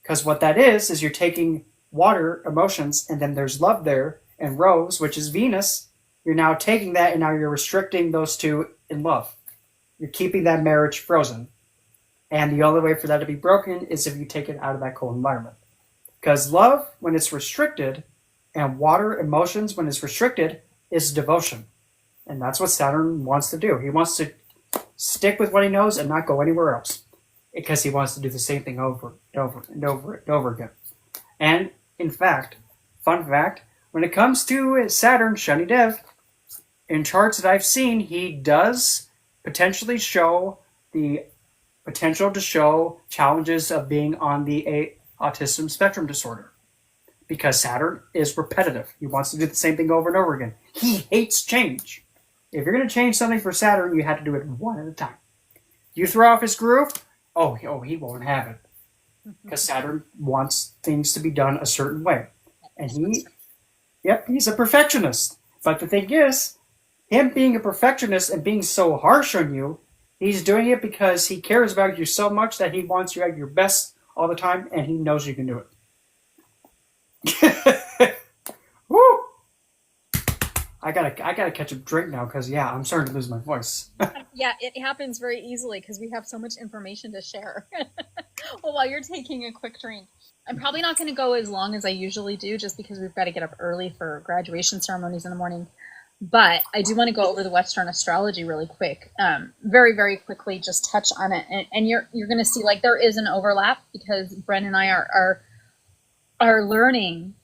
Because what that is you're taking water, emotions, and then there's love there, and rose, which is Venus, you're now taking that and now you're restricting those two in love. You're keeping that marriage frozen. And the only way for that to be broken is if you take it out of that cold environment. Because love, when it's restricted, and water, emotions, when it's restricted, is devotion. And that's what Saturn wants to do. He wants to stick with what he knows and not go anywhere else. Because he wants to do the same thing over and over and over and over again. And, in fact, fun fact, when it comes to Saturn, Shanidev, in charts that I've seen, he does potentially show the potential to show challenges of being on the autism spectrum disorder. Because Saturn is repetitive. He wants to do the same thing over and over again. He hates change. If you're going to change something for Saturn, you have to do it one at a time. You throw off his groove, he won't have it. Because Saturn wants things to be done a certain way. And he's a perfectionist. But the thing is, him being a perfectionist and being so harsh on you, he's doing it because he cares about you so much that he wants you at your best all the time, and he knows you can do it. Woo! I gotta catch a drink now because yeah, I'm starting to lose my voice. Yeah, it happens very easily because we have so much information to share. Well, while you're taking a quick drink, I'm probably not going to go as long as I usually do just because we've got to get up early for graduation ceremonies in the morning. But I do want to go over the Western astrology really quick, very, very quickly, just touch on it. And you're going to see like there is an overlap because Bren and I are learning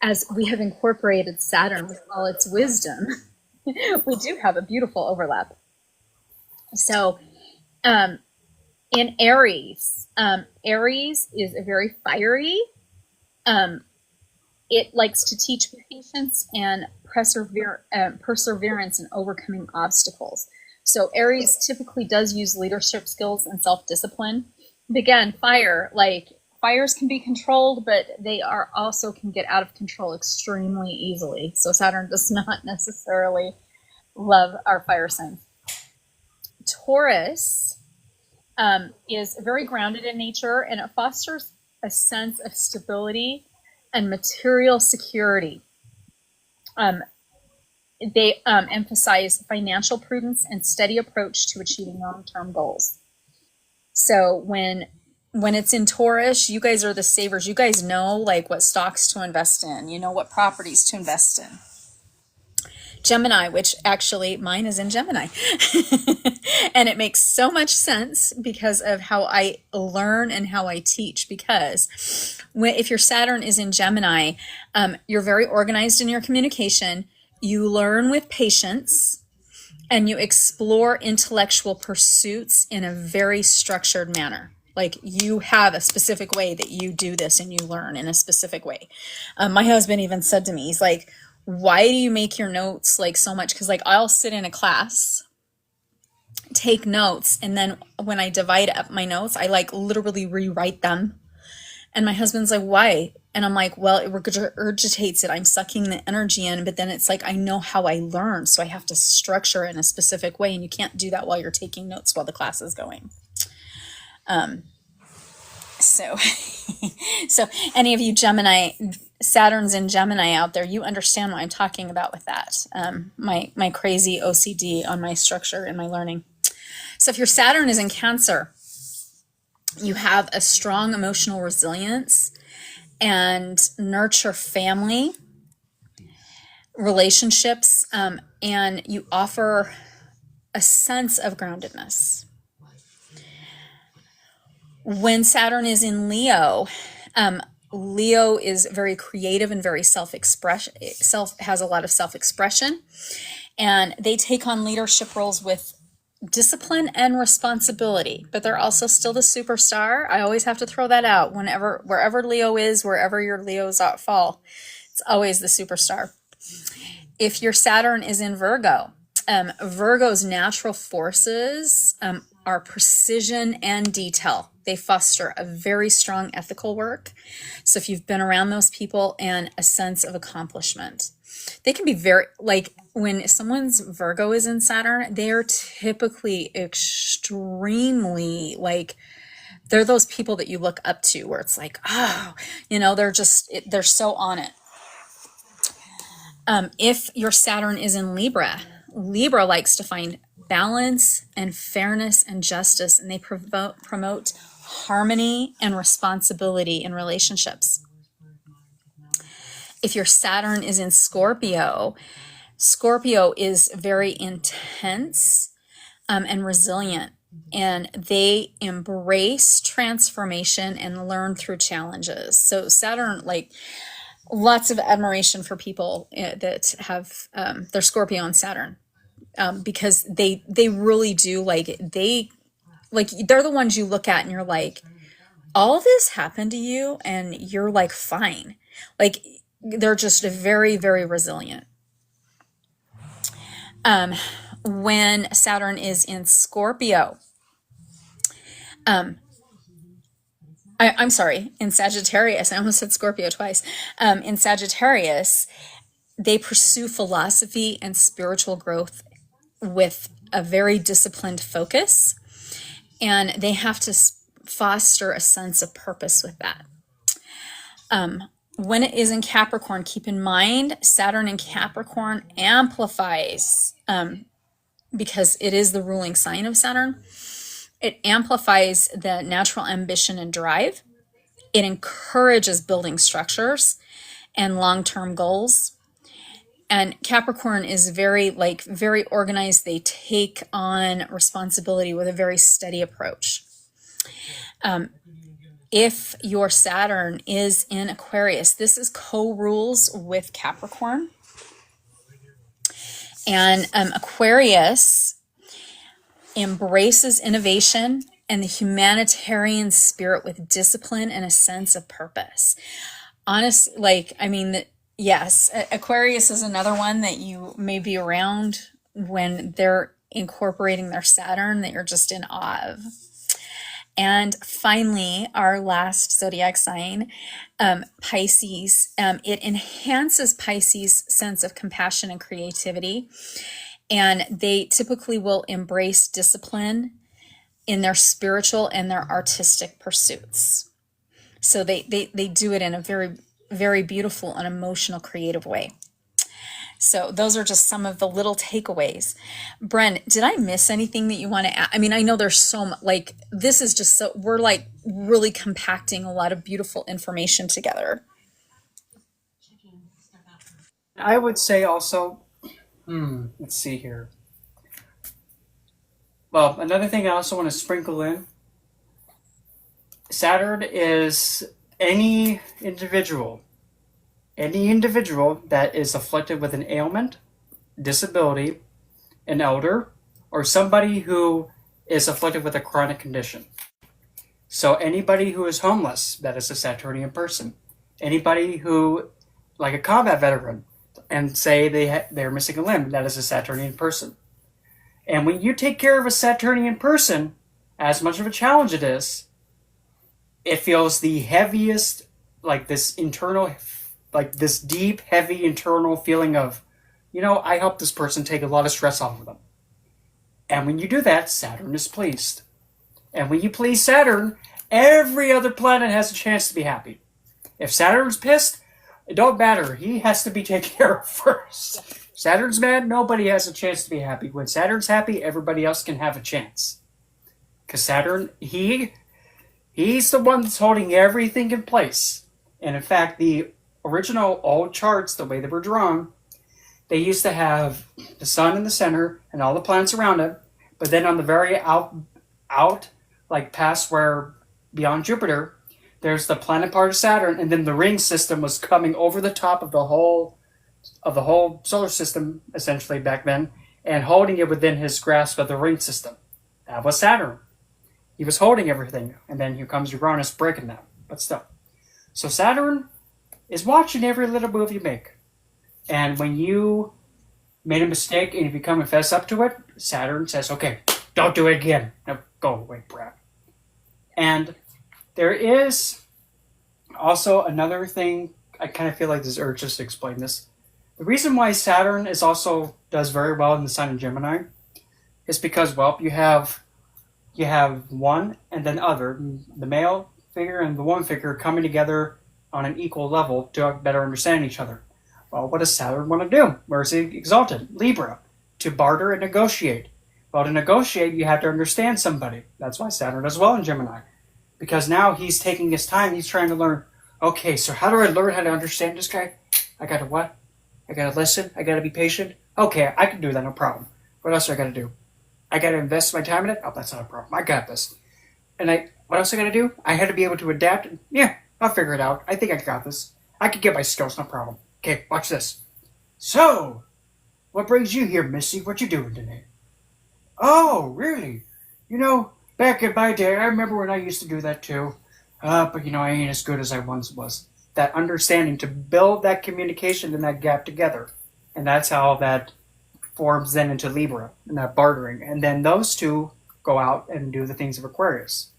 as we have incorporated Saturn with all its wisdom. We do have a beautiful overlap. So, in Aries, Aries is a very fiery. It likes to teach patience and perseverance in overcoming obstacles. So Aries typically does use leadership skills and self-discipline. But again, fire, like fires can be controlled, but they are also can get out of control extremely easily. So Saturn does not necessarily love our fire signs. Taurus is very grounded in nature, and it fosters a sense of stability and material security. They emphasize financial prudence and steady approach to achieving long-term goals. So when it's in Taurus, you guys are the savers. You guys know like what stocks to invest in. You know what properties to invest in. Gemini, which actually mine is in Gemini. And it makes so much sense because of how I learn and how I teach. Because if your Saturn is in Gemini, you're very organized in your communication. You learn with patience and you explore intellectual pursuits in a very structured manner. Like you have a specific way that you do this and you learn in a specific way. My husband even said to me, he's like, why do you make your notes like so much? Because like I'll sit in a class, take notes, and then when I divide up my notes, I like literally rewrite them. And my husband's like, why? And I'm like, well, it regurgitates it. I'm sucking the energy in, but then it's like I know how I learn, so I have to structure it in a specific way, and you can't do that while you're taking notes while the class is going. So any of you Gemini, Saturn's in Gemini out there, you understand what I'm talking about with that. My crazy OCD on my structure and my learning. So if your Saturn is in Cancer, you have a strong emotional resilience and nurture family relationships, and you offer a sense of groundedness. When Saturn is in Leo, Leo is very creative and very has a lot of self-expression, and they take on leadership roles with discipline and responsibility, but they're also still the superstar. I always have to throw that out wherever Leo is, wherever your Leos fall, it's always the superstar. If your Saturn is in Virgo, Virgo's natural forces are precision and detail. They foster a very strong ethical work. So if you've been around those people, and a sense of accomplishment. They can be very, like when someone's Virgo is in Saturn, they are typically extremely like, they're those people that you look up to where it's like, oh, they're so on it. If your Saturn is in Libra, Libra likes to find balance and fairness and justice, and they promote harmony and responsibility in relationships. If your Saturn is in Scorpio, Scorpio is very intense and resilient, and they embrace transformation and learn through challenges. So Saturn, like, lots of admiration for people that have their Scorpio and Saturn, because they really do they're the ones you look at and you're like, all this happened to you and you're like fine. Like they're just very, very resilient. When Saturn is in Scorpio, I'm sorry, in Sagittarius, I almost said Scorpio twice. In Sagittarius, they pursue philosophy and spiritual growth with a very disciplined focus, and they have to foster a sense of purpose with that. when it is in Capricorn, keep in mind Saturn in Capricorn amplifies, because it is the ruling sign of Saturn. It amplifies the natural ambition and drive. It encourages building structures and long-term goals. And Capricorn is very organized. They take on responsibility with a very steady approach. If your Saturn is in Aquarius, this is co-rules with Capricorn. And Aquarius embraces innovation and the humanitarian spirit with discipline and a sense of purpose. Yes, Aquarius is another one that you may be around when they're incorporating their Saturn that you're just in awe of. And finally, our last zodiac sign, Pisces. It enhances Pisces' sense of compassion and creativity. And they typically will embrace discipline in their spiritual and their artistic pursuits. So they do it in a very, very beautiful and emotional, creative way. So those are just some of the little takeaways. Bren, did I miss anything that you want to add? I mean, I know there's so much, this is just so, we're really compacting a lot of beautiful information together. I would say also, let's see here. Well, another thing I also want to sprinkle in, Saturn is any individual that is afflicted with an ailment, disability, an elder, or somebody who is afflicted with a chronic condition. So anybody who is homeless, that is a Saturnian person. Anybody who, like a combat veteran, and say they're missing a limb, that is a Saturnian person. And when you take care of a Saturnian person, as much of a challenge it is, it feels the heaviest, this deep, heavy internal feeling of, I helped this person take a lot of stress off of them. And when you do that, Saturn is pleased. And when you please Saturn, every other planet has a chance to be happy. If Saturn's pissed, it don't matter. He has to be taken care of first. Saturn's mad, nobody has a chance to be happy. When Saturn's happy, everybody else can have a chance. Because Saturn, he's the one that's holding everything in place. And in fact, the original old charts, the way they were drawn, they used to have the sun in the center and all the planets around it. But then on the very out, past where, beyond Jupiter, there's the planet part of Saturn, and then the ring system was coming over the top of the whole solar system, essentially back then, and holding it within his grasp of the ring system. That was Saturn. He was holding everything, and then here comes Uranus breaking that. But still. So Saturn is watching every little move you make. And when you made a mistake and if you come and fess up to it, Saturn says, okay, don't do it again. Now go away, brat. And there is also another thing, I kind of feel like there's urge just to explain this. The reason why Saturn does very well in the sign of Gemini is because, you have one and then other, the male figure and the woman figure coming together on an equal level to better understand each other. Well, what does Saturn want to do? Where is he exalted? Libra, to barter and negotiate. Well, to negotiate, you have to understand somebody. That's why Saturn does well in Gemini. Because now he's taking his time, he's trying to learn, okay, so how do I learn how to understand this guy? I gotta what? I gotta listen, I gotta be patient. Okay, I can do that, no problem. What else do I gotta do? I gotta invest my time in it? Oh, that's not a problem. I got this. And what else I gotta do? I had to be able to adapt. Yeah, I'll figure it out. I think I got this. I can get my skills, no problem. Okay, watch this. So, what brings you here, Missy? What you doing today? Oh, really? Back in my day, I remember when I used to do that too. But I ain't as good as I once was. That understanding to build that communication and that gap together. And that's how that forms then into Libra and that bartering. And then those two go out and do the things of Aquarius.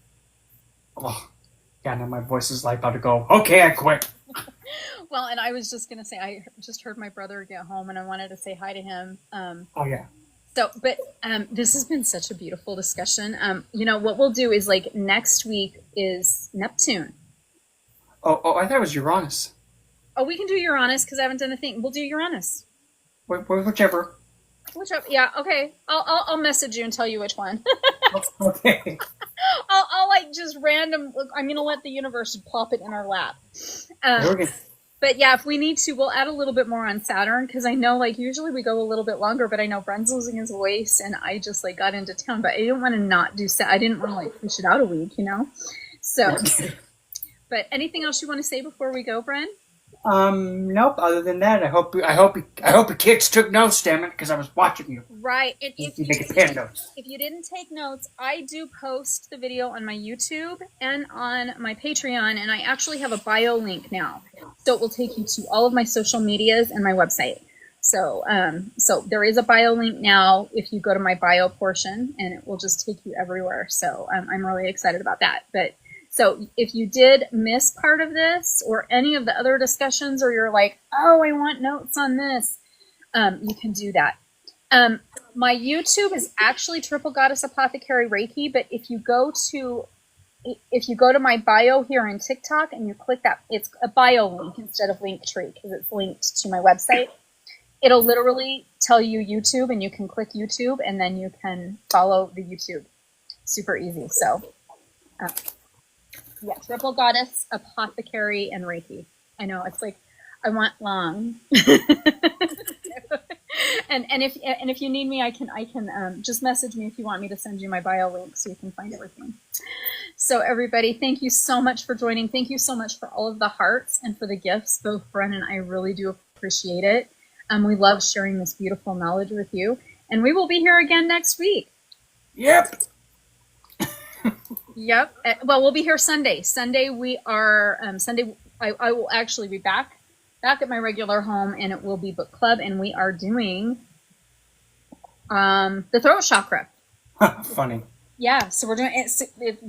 Oh, yeah, now my voice is about to go, okay, I quit. Well, and I was just going to say, I just heard my brother get home and I wanted to say hi to him. Oh, yeah. So, but this has been such a beautiful discussion. What we'll do is next week is Neptune. Oh, I thought it was Uranus. Oh, we can do Uranus because I haven't done a thing. We'll do Uranus. Whichever. Which up? Yeah, okay. I'll message you and tell you which one. Okay. I'll like just random. I'm gonna let the universe plop it in our lap. But yeah, if we need to, we'll add a little bit more on Saturn because I know like usually we go a little bit longer, but I know Bren's losing his voice and I just like got into town, but I didn't want to not do I didn't want to like push it out a week, you know. So, but anything else you want to say before we go, Bren? Nope. Other than that, I hope the kids took notes, damn it, because I was watching you. Right. And if you make pen notes. If you didn't take notes, I do post the video on my YouTube and on my Patreon, and I actually have a bio link now, so it will take you to all of my social medias and my website. So, so there is a bio link now if you go to my bio portion, and it will just take you everywhere. So I'm really excited about that. But so if you did miss part of this or any of the other discussions, or you're like, oh, I want notes on this, you can do that. My YouTube is actually Triple Goddess Apothecary Reiki, but if you go to my bio here in TikTok and you click that, it's a bio link instead of Linktree because it's linked to my website. It'll literally tell you YouTube, and you can click YouTube, and then you can follow the YouTube. Super easy. So, yeah, Triple Goddess Apothecary and Reiki. I know it's like I want long. And if you need me, I can just message me if you want me to send you my bio link so you can find everything. So everybody, thank you so much for joining. Thank you so much for all of the hearts and for the gifts. Both Bren and I really do appreciate it. We love sharing this beautiful knowledge with you, and we will be here again next week. Yep. Yep. Well, we'll be here Sunday. Sunday we are Sunday. I will actually be back at my regular home, and it will be book club, and we are doing the throat chakra. Funny. Yeah, so we're doing it's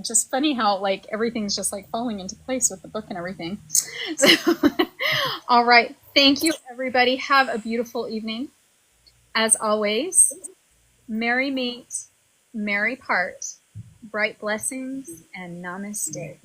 just funny how like everything's just like falling into place with the book and everything. So, all right, thank you everybody. Have a beautiful evening. As always, merry meet, merry part, bright blessings, and namaste.